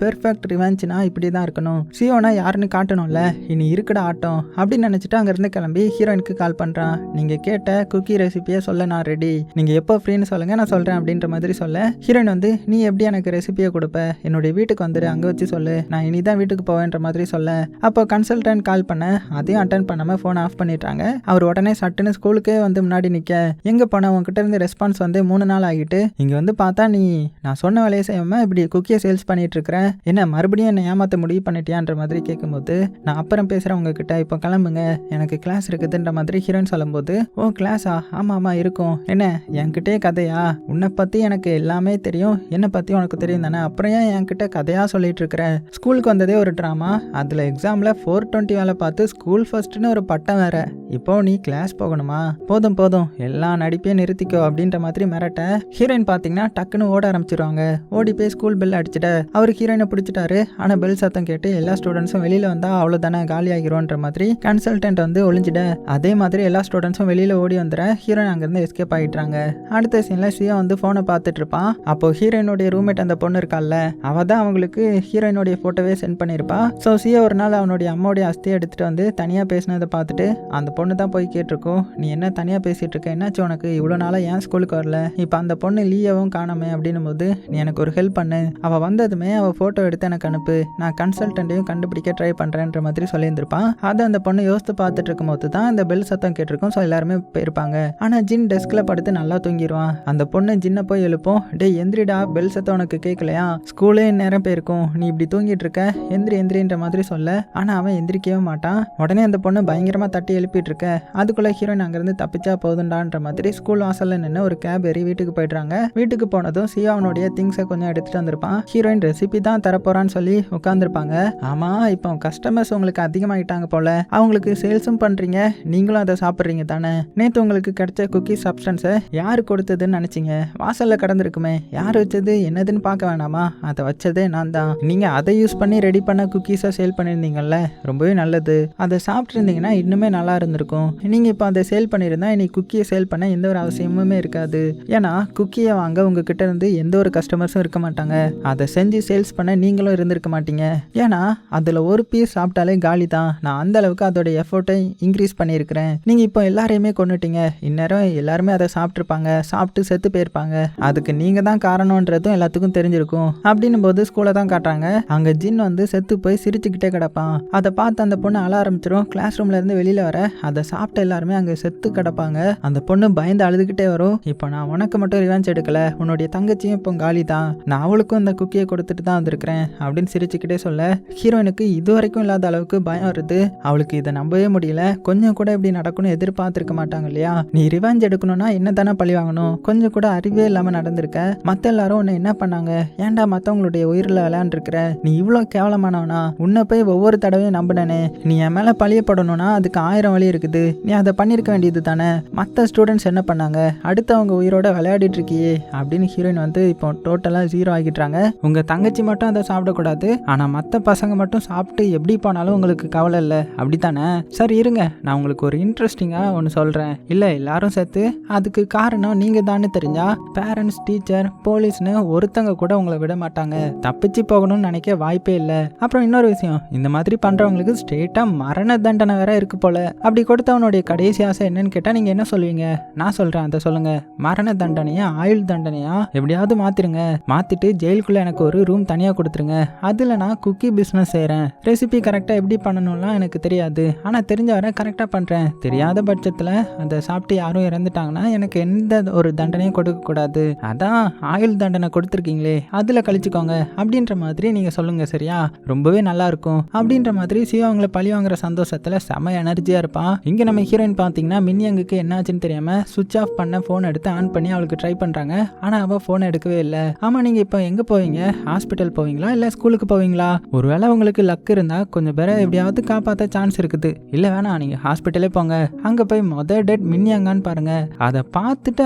பெர்ஃபெக்ட் ரிவெஞ்ச்னா இப்படிதான் இருக்கணும், சியோனா யாருன்னு காட்டணும்ல, இனி இருக்குட ஆட்டம் அப்படின்னு நினைச்சிட்டு அங்கிருந்து கிளம்பி ஹீரோயினுக்கு கால் பண்றான். நீங்க கேட்ட குக்கி ரெசிபியை சொல்ல நான் ரெடி, நீங்க எப்போ ஃப்ரீன்னு சொல்லுங்க நான் சொல்றேன் அப்படின்ற மாதிரி சொல்ல ஹீரோயின் வந்து நீ எப்படி எனக்கு ரெசிபியை கொடுப்ப, என்னுடைய வீட்டுக்கு வந்துடு, அங்க வச்சு சொல்லு, நான் இனிதான் வீட்டுக்கு போவேன்ற மாதிரி சொல்ல அப்போ கன்சல்டன்ட் கால் பண்ண அதையும் அட்டன் பண்ணாம போன் ஆஃப் பண்ணிட்டாங்க. அவர் உடனே சட்டுன்னு ஸ்கூலுக்கே வந்து முன்னாடி நிக்க எங்க போன உங்ககிட்ட இருந்து ரெஸ்பான்ஸ் வந்து 3 நாள் ஆகிட்டு இங்க வந்து பார்த்தா நீ நான் சொன்ன வேலையை செய்யாம இப்படி குக்கியை சேல்ஸ் பண்ணிட்டு இருக்கிறேன், என்ன மறுபடியும் என்ன ஏமாத்த முடிவு பண்ணிட்டியான்ற மாதிரி கேட்கும்போது நான் அப்புறம் பேசுறேன் உங்ககிட்ட, இப்போ கிளம்புங்க எனக்கு கிளாஸ் இருக்குதுன்ற மாதிரி ஹீரோயின் சொல்லும்போது ஓ கிளாஸா, ஆமா ஆமா இருக்கும், என்ன என்கிட்டே கதையா, உன்னை பத்தி எனக்கு எல்லாமே தெரியும், என்னை பத்தி உனக்கு தெரியும் தானே, அப்புறம் ஏன் என்கிட்ட கதையா சொல்லிட்டு இருக்கிற, ஸ்கூலுக்கு வந்ததே ஒரு ட்ராமா, அதுல எக்ஸாம்ல 420 வேலை பார்த்து ஸ்கூல் ஃபர்ஸ்ட்னு ஒரு பட்டம் வேற, இப்போ நீ கிளாஸ் போகணுமா, போதும் போதும் எல்லா நடிப்பையும் நிறுத்திக்கோ அப்படின்ற மாதிரி மிரட்ட ஹீரோயின் பாத்தீங்கன்னா டக்குன்னு ஓட ஆரம்பிச்சிருவாங்க. ஓடி போய் ஸ்கூல் பெல் அடிச்சுட்ட அவர் ஹீரோயினை பிடிச்சிட்டாரு. ஆனா பெல் சத்தம் கேட்டு எல்லா ஸ்டூடெண்ட்ஸும் வெளியில வந்தா அவ்வளவுதானே காலி ஆகிரும்ன்ற மாதிரி கன்சல்டன்ட் வந்து ஒளிஞ்சிட அதே மாதிரி எல்லா ஸ்டூடெண்ட்ஸும் வெளியில ஓடி வந்துட ஹீரோயின் அங்கிருந்து எஸ்கேப் ஆகிட்டாங்க. அடுத்த சீன்ல சியா வந்து போனை பார்த்துட்டு இருப்பான். அப்போ ஹீரோயினுடைய ரூம்மேட் அந்த பொண்ணு இருக்கால அவ தான் அவங்களுக்கு ஹீரோயினுடைய போட்டோவே சென்ட் பண்ணிருப்பா. ஸோ சியா ஒரு நாள் அவனுடைய அம்மாவுடைய அஸ்தியை எடுத்துட்டு வந்து தனியா பேசினதை பார்த்துட்டு அந்த பொண்ணு தான் போய் கேட்டிருக்கோம், நீ என்ன தனியா பேசிட்டு இருக்க, என்னாச்சு உனக்கு, இவ்வளவு நாளா ஏன் ஸ்கூலுக்கு வரல, இப்ப அந்த பொண்ணு லீயாவும் காணாமே அப்படின்னும் போது நீ எனக்கு ஒரு ஹெல்ப் பண்ணு, அவ வந்ததுமே அவ போட்டோ எடுத்து எனக்கு அனுப்பு, நான் கன்சல்டன்ட்டையும் கண்டுபிடிக்க ட்ரை பண்றேன்ற மாதிரி சொல்லியிருந்திருப்பான். அதை அந்த பொண்ணு யோசித்து பார்த்துட்டு இருக்கும் போது தான் இந்த பெல் சத்தம் கேட்டிருக்கும். ஸோ எல்லாருமே போயிருப்பாங்க. ஆனா ஜின் டெஸ்க்ல படுத்து நல்லா தூங்கிடுவான். அந்த பொண்ணு ஜின்னை போய் எழுப்போம், டே எந்திரிடா, பெல் சத்தம் உனக்கு கேட்கலையா, ஸ்கூலே நேரம் போயிருக்கும், நீ இப்படி தூங்கிட்டு இருக்க, எந்திரின்ற மாதிரி சொல்ல ஆனா அவன் எந்திரிக்கவே மாட்டான். உடனே அந்த பொண்ணு பயங்கரமா தட்டி எழுப்பிட்டு இருக்க அதுக்குள்ள ஹீரோயின் அங்கிருந்து தப்பிச்சா போதுண்டான்ற மாதிரி ஸ்கூல் வாசல்ல நின்று ஒரு கேப் ஏறி வீட்டுக்கு போயிடுறாங்க. வீட்டுக்கு போனதும் சியா அவனுடைய திங்ஸை கொஞ்சம் எடுத்துட்டு வந்திருப்பான். ஹீரோயின் ரெசிபி தான் தரப்போறான்னு சொல்லி உட்காந்துருப்பாங்க. ஆமா இப்போ கஸ்டமர்ஸ் உங்களுக்கு அதிகமாயிட்டாங்க போல, அவங்களுக்கு சேல்ஸும் பண்றீங்க, நீங்களும் அதை சாப்பிட்றீங்க தானே, நேற்று உங்களுக்கு கிடைச்ச குக்கி சப்ஸ்டன்ஸை யாரு கொடுத்ததுன்னு நினைச்சீங்க, வாசல்ல கடந்திருக்குமே, யார் வச்சது என்னதுன்னு பார்க்க வேணாமா, அதை வச்சதே நான் தான், நீங்க அதை யூஸ் பண்ணி ரெடி பண்ண குக்கீஸை சேல் பண்ணியிருந்தீங்கல்ல, ரொம்பவே நல்லது, அதை சாப்பிட்டு இருந்தீங்கன்னா இன்னுமே நல்லா இருந்திருக்கும், நீங்க இப்போ அதை சேல் பண்ணியிருந்தா இன்னைக்கு குக்கியை சேல் பண்ண எந்த ஒரு அவசியமுமே இருக்காது, ஏன்னா குக்கியை வாங்க உங்ககிட்ட இருந்து எந்த ஒரு கஸ்டமர்ஸும் இருக்க மாட்டாங்க, அதை செஞ்சு சேல்ஸ் பண்ண நீங்களும் இருந்திருக்க மாட்டீங்க, ஏன்னா அதில் ஒரு பீஸ் சாப்பிட்டாலே காலி தான், நான் அந்த அளவுக்கு அதோட எஃபோர்ட்டை இன்க்ரீஸ் பண்ணியிருக்கிறேன், நீங்கள் இப்போ எல்லாரையுமே கொண்டுட்டீங்க, இந்நேரம் எல்லாருமே அதை சாப்பிட்ருப்பாங்க, சாப்பிட்டு செத்து போயிருப்பாங்க, அதுக்கு நீங்கள் தான் காரணன்றதும் எல்லாத்துக்கும் தெரிஞ்சிருக்கும் அப்படின்னும் போது ஸ்கூலை தான் காட்டுறாங்க. அங்கே ஜின் வந்து செத்து போய் சிரிச்சுக்கிட்டே கிடப்பான். அதை பார்த்து அந்த பொண்ணு அழ ஆரம்பிச்சிடும். கிளாஸ் ரூம்ல இருந்து வெளியில வர அதை சாப்பிட்ட எல்லாருமே அங்கே செத்து கிடப்பாங்க. அந்த பொண்ணு பயந்து அழுதுகிட்டே வரும். இப்போ நான் உனக்கு மட்டும் ரிவெஞ்ச் எடுக்கல, உன்னுடைய தங்கச்சியும் இப்போ காலி தான், நான் அவளுக்கும் இந்த குக்கியை கொடுத்துட்டு தான் வந்திருக்கிறேன் அப்படின்னு சிரிச்சுக்கிட்டே சொல்ல ஹீரோயினுக்கு இது வரைக்கும் இல்லாத அளவுக்கு பயம் வருது. அவளுக்கு இதை நம்பவே முடியல. கொஞ்சம் கூட இப்படி நடக்கும்னு எதிர்பார்த்திருக்க மாட்டாங்க இல்லையா, நீ ரிவெஞ்ச் எடுக்கணும்னா என்ன தானே பழி வாங்கணும், கொஞ்சம் கூட அறிவே இல்லாம நடந்திருக்க, மத்த எல்லாரும் உன்னை என்ன பண்ணாங்க, ஏன்டா மத்தவங்களுடைய உயிரில் விளையாண்டுருக்கிற, நீ இவ்வளோ கேவலமானவனா, உன்னை போய் ஒவ்வொரு தடவையும் நம்பினே, நீ என் மேல பழியப்படணும்னா அதுக்கு 1000 வழி இருக்குது, நீ அதை பண்ணிருக்க வேண்டியது தானே, மற்ற ஸ்டூடெண்ட்ஸ் என்ன பண்ணாங்க, அடுத்து அவங்க உயிரோட விளையாடிட்டு இருக்கியே அப்படின்னு ஹீரோயின் வந்து இப்போ டோட்டலா 0 ஆகிட்டாங்க. உங்க தங்கச்சி மட்டும் அதை சாப்பிடக்கூடாது, ஆனா மற்ற பசங்க மட்டும் சாப்பிட்டு எப்படி போனாலும் உங்களுக்கு கவலை இல்லை அப்படித்தானே, சரி இருங்க நான் உங்களுக்கு ஒரு இன்ட்ரெஸ்டிங்கா ஒன்று சொல்றேன், இல்ல எல்லாரும் சேர்த்து அதுக்கு காரணம் நீங்க தானே தெரிஞ்சா பேரண்ட்ஸ், டீச்சர், போலீஸ்னு ஒருத்தங்க கூட உங்களை விட மாட்டாங்க, தப்பிச்சு போகணும்னு நினைக்க வாய்ப்பே இல்லை. அப்புறம் இன்னொரு விஷயம், இந்த மாதிரி பண்றவங்களுக்கு ஸ்ட்ரெயிட்டா மரண தண்டனை வேற இருக்கு போல, அப்படி கொடுத்தவனுடைய கடைசி ஆசை என்னன்னு கேட்டா நீங்க என்ன சொல்லுவீங்க, நான் சொல்றேன் அதை சொல்லுங்க, மரண தண்டனையா ஆயுள் தண்டனையா எப்படியாவது மாத்திருங்க, மாத்திட்டு ஜெயிலுக்குள்ள எனக்கு ஒரு ரூம் தனியா கொடுத்துருங்க, அதுல நான் குக்கி பிசினஸ் செய்யறேன், ரெசிபி கரெக்டா எப்படி பண்ணணும்லாம் எனக்கு தெரியாது, ஆனா தெரிஞ்ச வரை கரெக்டா பண்றேன், தெரியாத பட்சத்துல அதை சாப்பிட்டு யாரும் இறந்துட்டாங்கன்னா எனக்கு எந்த ஒரு தண்டனையும் கொடுக்க கூடாது, அதான் ஆயுள் தண்டனை கொடுத்துருக்கீங்களே அதுல கழிச்சுக்கோங்க அப்படின்ற மாதிரி நீங்க சொல்லுங்க சரியா, ரொம்பவே நல்லா இருக்கும் அப்படின்ற மாதிரி சிவா அவங்களை பழி வாங்குற சந்தோஷத்துல செம எனர்ஜியா இருப்பான். இங்க நம்ம ஹீரோயின் பாத்தீங்கன்னா மின்யங்குக்கு என்னாச்சுன்னு தெரியாம சுவிட்ச் ஆஃப் பண்ண போன் எடுத்து ஆன் பண்ணி அவளுக்கு ட்ரை பண்றாங்க. ஆனா அவ போன் எடுக்கவே இல்லை. ஆமா, நீங்க இப்போ எங்க போவீங்க? ஹாஸ்பிட்டல் போவீங்களா இல்ல ஸ்கூலுக்கு போவீங்களா? ஒருவேளை உங்களுக்கு லக் இருந்தா கொஞ்சம் பேரை எப்படியாவது காப்பாற்ற சான்ஸ் இருக்குது. இல்ல வேணாம், நீங்க ஹாஸ்பிட்டலே போங்க. அங்க போய் டெட் மின்யாங்கான்னு பாருங்க. அதை பார்த்துட்டு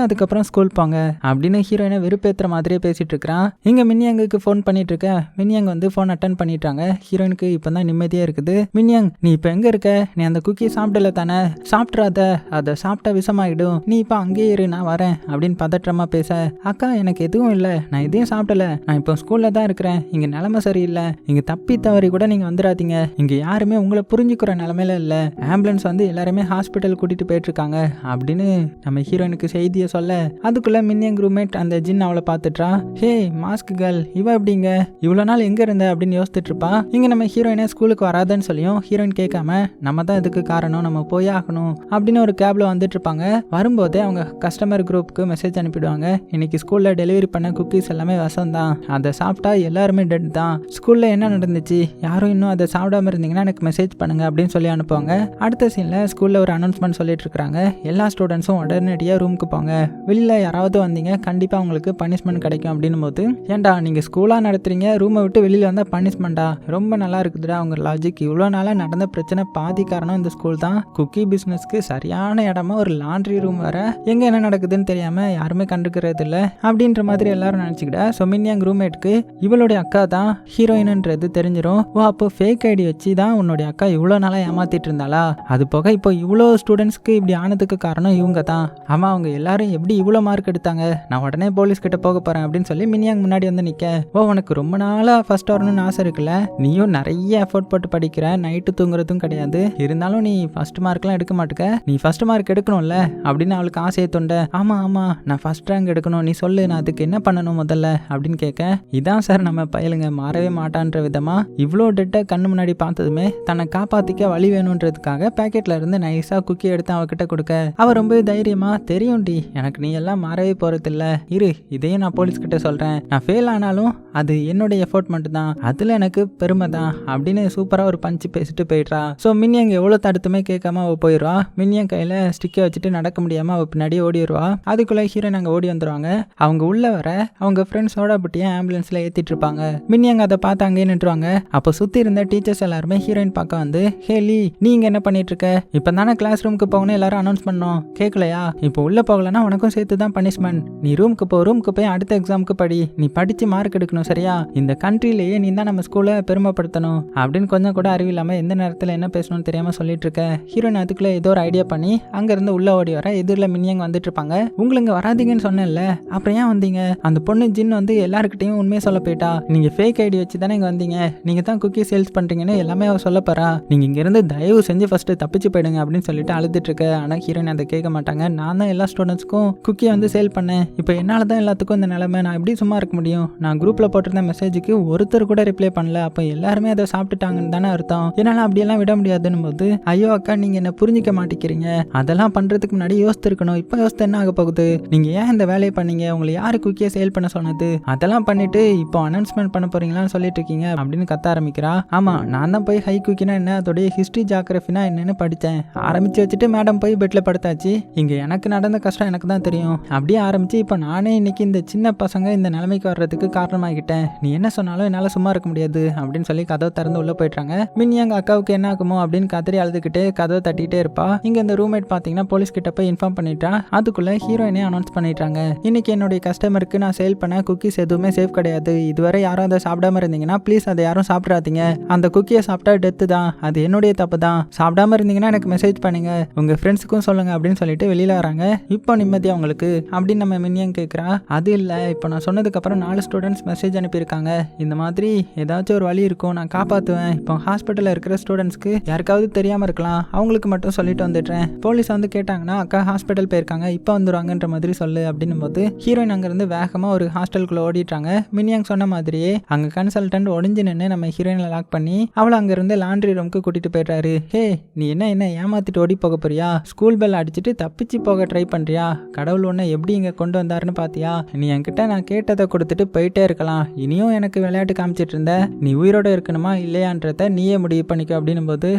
அதுக்கப்புறம் ஸ்கூல் போங்க அப்படின்னு ஹீரோயினை வெறுப்பேற்றுற மாதிரியே பேசிட்டு இருக்கிறான். இங்க மின்யாங்குக்கு ஃபோன் பண்ணிட்டு இருக்க. மின்யாங் வந்து ஃபோன் அட்டன் பண்ணிட்டாங்க. ஹீரோயினுக்கு இப்பதான் நிம்மதியா இருக்குது. மின்யாங், நீ இப்போ எங்க இருக்க? நீ அந்த குக்கி சாப்பிடல தானே? சாப்பிட்றாத, அதை சாப்பிட்டா விஷமாயிடும். நீ இப்போ அங்கேயே இரு, நான் வரேன் அப்படின்னு பதற்றமா பேச, அக்கா எனக்கு எதுவும் இல்லை, நான் எதையும் சாப்பிடல, நான் இப்போ ஸ்கூல்ல தான் இருக்கிறேன். இங்க நிலைமை சரியில்லை, இங்க தப்பி தவறி கூட நீங்க வந்துடாதீங்க. இங்க யாருமே உங்களை புரிஞ்சுக்கிற நிலைமையில இல்ல. ஆம்புலன்ஸ் வந்து எல்லாருமே ஹாஸ்பிட்டல் கூட்டிட்டு போயிட்டு இருக்காங்க அப்படின்னு நம்ம ஹீரோயினுக்கு செய்தியை சொல்ல, அதுக்குள்ள மின்யங் ரூம்மேட் அந்த ஜின் அவளை பார்த்துட்டா. ஹே மாஸ்க் கேர்ள், இவ எப்படிங்க இவ்வளவு நாள் எங்க இருந்த அப்படின்னு யோசிச்சுட்டு இருப்பா. இங்க நம்ம ஹீரோயினை ஸ்கூலுக்கு வராதுன்னு சொல்லியும் ஹீரோயின் கேட்காம, நம்ம தான் இதுக்கு காரணம், நம்ம போய் ஆகணும் அப்படின்னு ஒரு கேப்ல வந்துட்டு இருப்பாங்க. வரும்போதே அவங்க கஸ்டமர் குரூப்புக்கு மெசேஜ் அனுப்பிடுவாங்க. இன்னைக்கு ஸ்கூல்ல டெலிவரி பண்ண குக்கீஸ் எல்லாமே விஷம் தான், அதை சாப்பிட்டா எல்லாருமே டெட் தான். ஸ்கூல்ல என்ன நடந்துச்சு, யாரும் இன்னும் அதை சாப்பிடாம இருந்தீங்கன்னா எனக்கு மெசேஜ் பண்ணுங்க அப்படின்னு சொல்லி அனுப்புவாங்க. அடுத்த சீன்ல ஸ்கூல்ல ஒரு அனௌன்ஸ்மெண்ட் சொல்லிட்டு இருக்காங்க. எல்லா ஸ்டூடெண்ட்ஸும் உடனடியாக ரூமுக்கு போங்க. வெளியில யாராவது வந்தீங்க கண்டிப்பா உங்களுக்கு பனிஷ்மெண்ட் கிடைக்கும் அப்படின்னும் போது, ஏன்டா நீங்க ஸ்கூலா நடத்துறீங்க, ரூமை விட்டு வெளியில வந்தா பனிஷ்மெண்டா? ரொம்ப நல்லா இருக்குதுடா உங்க லாஜிக். இவ்வளோ நாளா நடந்த பிரச்சனை பாதி காரணம் இந்த ஸ்கூல் தான். குக்கி பிசினஸ்க்கு சரியான இடமா ஒரு லாண்ட்ரி ரூம் வேற, எங்க என்ன நடக்குதுன்னு தெரியாம யாருமே கண்டுக்கிறது இல்ல அப்படின்ற மாதிரி எல்லாரும் நினைச்சுக்கிட்ட. ஸோ மின்யாங் ரூம்மேட்க்கு இவளுடைய அக்கா தான் ஹீரோயின்ன்றது தெரிஞ்சிடும். ஓ, அப்போ ஃபேக் ஐடி வச்சு தான் உன்னுடைய அக்கா இவ்வளோ நாளா ஏமாத்திட்டு இருந்தாளா? அது போக இப்போ இவ்வளோ ஸ்டூடெண்ட்ஸ்க்கு இப்படி ஆனதுக்கு காரணம் இவங்க தான். ஆமா, அவங்க எல்லாரும் எப்படி இவ்வளோ மார்க் எடுத்தாங்க? நான் உடனே போலீஸ் கிட்ட போக போறேன் அப்படின்னு சொல்லி மின்யாங் முன்னாடி வந்து நிக்க, ஓ உனக்கு ரொம்ப நாளா ஃபர்ஸ்ட் வரணும்னு ஆசை இருக்குல்ல, நீயும் நிறைய எஃபோர்ட் போட்டு படிக்கிற, நைட்டு தூங்குறதும் கிடையாது, இருந்தாலும் நீ ஃபர்ஸ்ட் மார்க்லாம் எடுக்க மாட்டுக்க, நீ ஃபர்ஸ்ட் மார்க் எடுக்கணும்ல அப்படின்னு அவளுக்கு ஆசையை தோண்ட. ஆமா ஆமா, நான் ஃபர்ஸ்ட் ரேங்க் எடுக்கணும், நீ சொல்லு, நான் அதுக்கு என்ன பண்ணணும் முதல்ல அப்படின்னு கேட்க, இதான் சார் நம்ம பயலுங்க மாறவே மாட்டான்ற விதமா இவ்வளோ டெட்டை கண்ணு முன்னாடி பார்த்ததுமே தன்னை காப்பாத்திக்க வழி வேணுன்றதுக்காக பேக்கெட்ல இருந்து நைஸா குக்கி எடுத்து அவகிட்ட கொடுக்க, அவ ரொம்ப தைரியமா, தெரியும் டி எனக்கு நீ எல்லாம் மாறவே போறதில்ல, இரு இதையும் நான் போலீஸ் கிட்ட சொல்றேன், நான் ஃபெயில் ஆனாலும் அது என்னுடைய எஃபோர்ட் மட்டும் தான், அதுல எனக்கு பெருமை தான் அப்படின்னு சூப்பரா ஒரு பஞ்சு பேசிட்டு போயிடுறா. ஸோ மின்யங் எவ்வளோ தடுத்துமே கேட்காம அவ போயிடுவா. மின்யங் கையில ஸ்டிக்கை வச்சுட்டு நடக்க முடியாம அவ பின்னாடி ஓடிடுவா. அதுக்குள்ள ஹீரோயின் அங்கே ஓடி வந்துருவாங்க. அவங்க உள்ள வர அவங்க ஃப்ரெண்ட்ஸோட அப்படியே ஆம்புலன்ஸ்ல ஏத்திட்டு இருப்பாங்க. மின்யங் அதை பார்த்து அங்கேயே நின்றுவாங்க. அப்போ சுத்தி இருந்த டீச்சர்ஸ் எல்லாருமே ஹீரோயின் பார்க்க வந்து, ஹே லீ, நீ இங்க என்ன பண்ணிட்டு இருக்க? இப்போ தானே கிளாஸ் ரூமுக்கு போகணும் எல்லாரும் அனௌன்ஸ் பண்ணோம், கேட்கலையா? இப்போ உள்ள போகலன்னா உனக்கும் சேர்த்து தான் பனிஷ்மெண்ட். நீ ரூமுக்கு போய் அடுத்த எக்ஸாமுக்கு படி, நீ படிச்சு மார்க் எடுக்கணும் சரியா? இந்த கண்ட்ரிலேயே நீ தான் நம்ம ஸ்கூலை பெருமைப்படுத்தணும் அப்படின்னு கொஞ்சம் கூட அறிவில்லாம எந்த நேரத்தில் என்ன பேசணும்னு தெரியாம சொல்லிட்டு இருக்க. ஹீரோயின் அதுக்குள்ள ஏதோ ஒரு ஐடியா பண்ணி அங்க இருந்து உள்ள ஓடி வர, எதிரில் மின்யங் வந்துட்டு இருப்பாங்க. உங்களுக்கு வராதீங்கன்னு சொன்னேன்ல, அப்புறம் ஏன் வந்தீங்க? அந்த பொண்ணு ஜின் வந்து எல்லாருக்கிட்டையும் உண்மையை சொல்ல போயிட்டா, நீங்க ஃபேக் ஐடி வச்சு தானே இங்க வந்தீங்க, நீங்க தான் குக்கி சேல்ஸ் பண்றீங்கன்னு எல்லாமே அவ சொல்ல போறா, நீங்க இங்க இருந்து தயவு செஞ்சு ஃபர்ஸ்ட் தப்பிச்சு போயிடுங்க அப்படின்னு சொல்லிட்டு அழுதுட்டு இருக்க. ஆனா ஹீரோயின் அதை கேட்க மாட்டாங்க. நான் தான் எல்லா ஸ்டூடெண்ட்ஸ்க்கும் குக்கியை வந்து சேல் பண்ணேன், இப்போ என்னால தான் எல்லாத்துக்கும் இந்த நிலைமை, நான் எப்படி சும்மா இருக்க முடியும்? நான் குரூப்ல போட்டிருந்த மெசேஜுக்கு ஒருத்தர் கூட ரிப்ளை பண்ணல, அப்போ எல்லாருமே அதை சாப்பிட்டுட்டாங்கன்னு தானே அர்த்தம், என்னால அப்படியெல்லாம் விட முடியாதுன்னு போது, ஐயோ அக்கா நீங்க என்ன புரிஞ்சிக்க மாட்டேங்கிறீங்க, அதெல்லாம் பண்றதுக்கு முன்னாடி யோசிச்சிருக்கணும், இப்போ யோசித்து என்ன ஆக போகுது, நீங்க ஏன் இந்த வேலையை பண்ணீங்க, உங்களை யாரு குக்கியை சேல் பண்ண சொன்னது, அதெல்லாம் பண்ணிட்டு இப்போ அனௌன்ஸ்மெண்ட் பண்ண போறீங்களான்னு சொல்லிட்டு இருக்கீங்க அப்படின்னு கத்த ஆரம்பிக்கிறா. ஆமா, நான் தான் போய் ஹை குக்கினா என்ன, அதோடைய ஹிஸ்டரி ஜியோகிராஃபினா என்னன்னு படித்தேன், ஆரம்பிச்சு வச்சுட்டு மேடம் போய் பெட்ல படுத்தாச்சு, இங்க எனக்கு நடந்த கஷ்டம் எனக்கு தான் தெரியும், அப்படியே ஆரம்பிச்சு இப்போ நானே இன்னைக்கு இந்த சின்ன பசங்க இந்த நிலைமைக்கு வர்றதுக்கு காரணமாகிட்டேன், நீ என்ன சொன்னாலும் என்னால சும்மா இருக்க முடியாது அப்படின்னு சொல்லி கதவை திறந்து உள்ள போயிட்டாங்க. மின்யங் அக்காவுக்கு என்ன ஆகுமோ அப்படின்னு கதறி அழுதுகிட்டே கதவை தட்டிட்டே இருப்பா. இங்க இந்த ரூம்மேட் பாத்தீங்கன்னா போலீஸ் கிட்ட போய் இன்ஃபார்ம் பண்ணிட்டா. அதுக்குள்ள ஹீரோயினே அனௌன்ஸ் பண்ணிட்டாங்க, இன்னைக்கு என்னுடைய கஸ்டமருக்கு நான் சேல் பண்ண குக்கீஸ் எதுவுமே சேஃப் கிடையாது, இதுவரை யாரும் அதை சாப்பிடாம இருந்தீங்கன்னா ப்ளீஸ் அதை யாரும் சாப்பிடாதீங்க, அந்த குக்கியை சாப்பிட்டா டெத்து தான், அது என்னுடைய தப்பு தான், சாப்பிடாம இருந்தீங்கன்னா எனக்கு மெசேஜ் பண்ணுங்க, உங்க ஃப்ரெண்ட்ஸுக்கும் சொல்லுங்க அப்படின்னு சொல்லிட்டு வெளியில வராங்க. இப்போ நிம்மதியா உங்களுக்கு அப்படின்னு நம்ம மின்யங் கேட்கிறா. அது இல்ல, இப்போ நான் சொன்னதுக்கு அப்புறம் 4 ஸ்டூடெண்ட்ஸ் மெசேஜ் அனுப்பியிருக்காங்க, இந்த மாதிரி ஏதாச்சும் ஒரு வழி இருக்கும், நான் காப்பாற்றுவேன், இப்போ ஹாஸ்பிட்டலில் இருக்கிற ஸ்டூடெண்ட்ஸ்க்கு யாருக்காவது தெரியாமல் இருக்கலாம், அவங்களுக்கு மட்டும் சொல்லிட்டு வந்துடுறேன், போலீஸ் வந்து கேட்டாங்கன்னா அக்கா ஹாஸ்பிட்டல் போயிருக்காங்க இப்போ வந்துருவாங்கன்ற மாதிரி சொல்லு அப்படின்னும் போது ஹீரோயின் அங்கேருந்து வேகமாக ஒரு ஹாஸ்டலுக்குள்ள ஓடிட்டாங்க. மின்யாங் சொன்ன மாதிரியே அங்கே கன்சல்டன்ட் ஒளிஞ்சு நின்று நம்ம ஹீரோயினை லாக் பண்ணி அவளை அங்கேருந்து லாண்ட்ரி ரூமுக்கு கூட்டிட்டு போயிடுறாரு. ஹே நீ என்ன ஏமாத்திட்டு ஓடி போக போறியா, ஸ்கூல் பெல் அடிச்சுட்டு தப்பிச்சு போக ட்ரை பண்றியா, கடவுள் ஒன்றை எப்படி இங்கே கொண்டு வந்தாருன்னு பாத்தியா, நீ என்கிட்ட நான் கேட்டதை கொடுத்துட்டு போயிட்டே இருக்கலாம், இனியும் எனக்கு விளையாட்டு காமிச்சிட்டு இருந்த, நீ உயிரோட இருக்கணுமா இல்லையான்றத நீயே முடிவு பண்ணிக்க அப்படின்னும் போது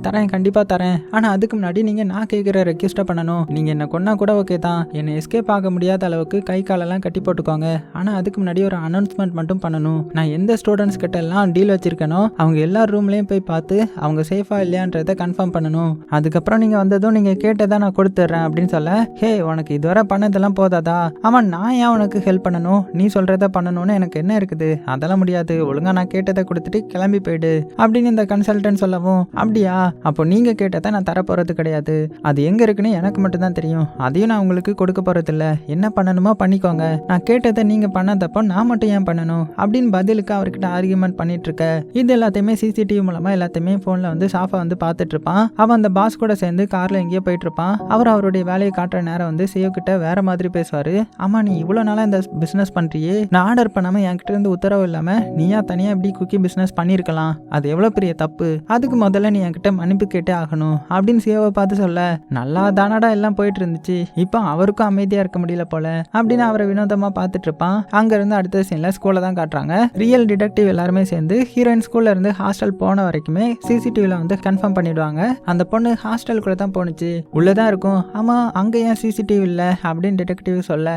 தரேன் கண்டிப்பா தரேன் தரேன். ஆனால் அதுக்கு முன்னாடி நீங்கள் நான் கேட்குற ரெக்வெஸ்ட்டை பண்ணணும். நீங்கள் என்னை கொன்னா கூட ஓகே தான், என்னை எஸ்கேப் ஆக முடியாத அளவுக்கு கை காலெல்லாம் கட்டி போட்டுக்கோங்க. ஆனால் அதுக்கு முன்னாடி ஒரு அனௌன்ஸ்மெண்ட் மட்டும் பண்ணணும். நான் எந்த ஸ்டூடெண்ட்ஸ் கிட்ட எல்லாம் டீல் வச்சிருக்கேனோ அவங்க எல்லா ரூம்லேயும் போய் பார்த்து அவங்க சேஃபாக இல்லையான்றதை கன்ஃபார்ம் பண்ணணும். அதுக்கப்புறம் நீங்கள் வந்ததும் நீங்கள் கேட்டதை நான் கொடுத்துட்றேன் அப்படின்னு சொல்ல, ஹே உனக்கு இதுவரை பண்ணதெல்லாம் போதாதா? ஆமாம், நான் ஏன் உனக்கு ஹெல்ப் பண்ணணும்? நீ சொல்கிறத பண்ணணும்னு எனக்கு என்ன இருக்குது? அதெல்லாம் முடியாது, ஒழுங்காக நான் கேட்டதை கொடுத்துட்டு கிளம்பி போயிடு அப்படின்னு இந்த கன்சல்டன்ட் சொல்லவும், அப்படியா, அப்போ நீங்கள் கேட்டதை நான் தரப்போகிறது கிடையாது. அது எங்கே இருக்குன்னு எனக்கு மட்டும்தான் தெரியும். அதையும் நான் உங்களுக்கு கொடுக்க போகிறதில்ல. என்ன பண்ணணுமோ பண்ணிக்கோங்க. நான் கேட்டதை நீங்கள் பண்ணாதப்போ நான் மட்டும் ஏன் பண்ணணும் அப்படின்னு பதிலுக்கு அவர்கிட்ட ஆர்கியூமெண்ட் பண்ணிட்டு இருக்க. இது எல்லாத்தையுமே சிசிடிவி மூலமாக எல்லாத்தையுமே ஃபோனில் வந்து சாஃபா வந்து பார்த்துட்டு இருப்பான். அவன் அந்த பாஸ் கூட சேர்ந்து காரில் எங்கேயோ போயிட்டு இருப்பான். அவர் அவருடைய வேலையை காட்டுற நேரம் வந்து சிஓ கிட்ட வேற மாதிரி பேசுவார். ஆமா, நீ இவ்வளோ நாளாக இந்த பிஸ்னஸ் பண்ணுறியே, நான் ஆர்டர் பண்ணாமல் என்கிட்ட இருந்து உத்தரவு இல்லாமல் நீயா தனியாக இப்படி குக்கி பிஸ்னஸ் பண்ணியிருக்கலாம். அது எவ்வளோ பெரிய தப்பு. அதுக்கு முதல்ல நீ என்கிட்ட மன்னிப்பு கேட்டே ஆகணும் அப்படின்னு சிஓவை பார்த்து சொல்ல, நல்லா தானடா எல்லாம் போயிட்டு இருந்துச்சு, இப்போ அவருக்கும் அமைதியாக இருக்க முடியல போல அப்படின்னு அவரை வினோதமாக பார்த்துட்டு இருப்பான். அங்கேருந்து அடுத்த சீனில் ஸ்கூலில் தான் காட்டுறாங்க. ரியல் டிடெக்டிவ் எல்லாருமே சேர்ந்து ஹீரோயின் ஸ்கூல்ல இருந்து ஹாஸ்டல் போன வரைக்குமே சிசிடிவியில் வந்து கன்ஃபார்ம் பண்ணிடுவாங்க. அந்த பொண்ணு ஹாஸ்டலுக்குள்ள தான் போணுச்சு, உள்ளதான் இருக்கும். ஆமாம், அங்கே ஏன் சிசிடிவி இல்லை அப்படின்னு டிடெக்டிவ் சொல்ல,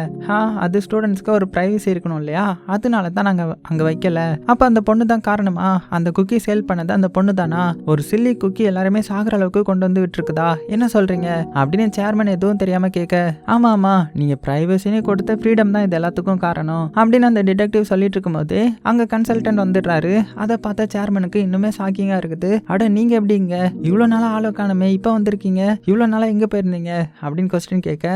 அது ஸ்டூடெண்ட்ஸ்க்கு ஒரு ப்ரைவசி இருக்கணும் இல்லையா, அதனால தான் நாங்கள் அங்கே வைக்கல. அப்போ அந்த பொண்ணு தான் காரணமா? அந்த குக்கி சேல் பண்ணது அந்த பொண்ணு தானா? ஒரு சில்லி குக்கி எல்லாருமே சாகிற அளவுக்கு கொண்டு வந்து விட்டுருக்குதா? என்ன சொல்றீங்க அப்படின்னு சேர்மன் எதுவும் தெரியாம கேட்க, ஆமா ஆமா, நீங்க பிரைவசின்னு கொடுத்த ஃப்ரீடம் தான் இது எல்லாத்துக்கும் காரணம் அப்படின்னு அந்த டிடெக்டிவ் சொல்லிட்டு இருக்கும்போது அங்க கன்சல்டன்ட் வந்துடுறாரு. அதை பார்த்தா சேர்மனுக்கு இன்னுமே ஷாக்கிங்கா இருக்குது. அட நீங்க எப்படிங்க இவ்வளோ நாளா ஆளோ காணுமே, இப்போ வந்திருக்கீங்க, இவ்வளோ நாளா எங்க போயிருந்தீங்க அப்படின்னு கொஸ்டின் கேட்க,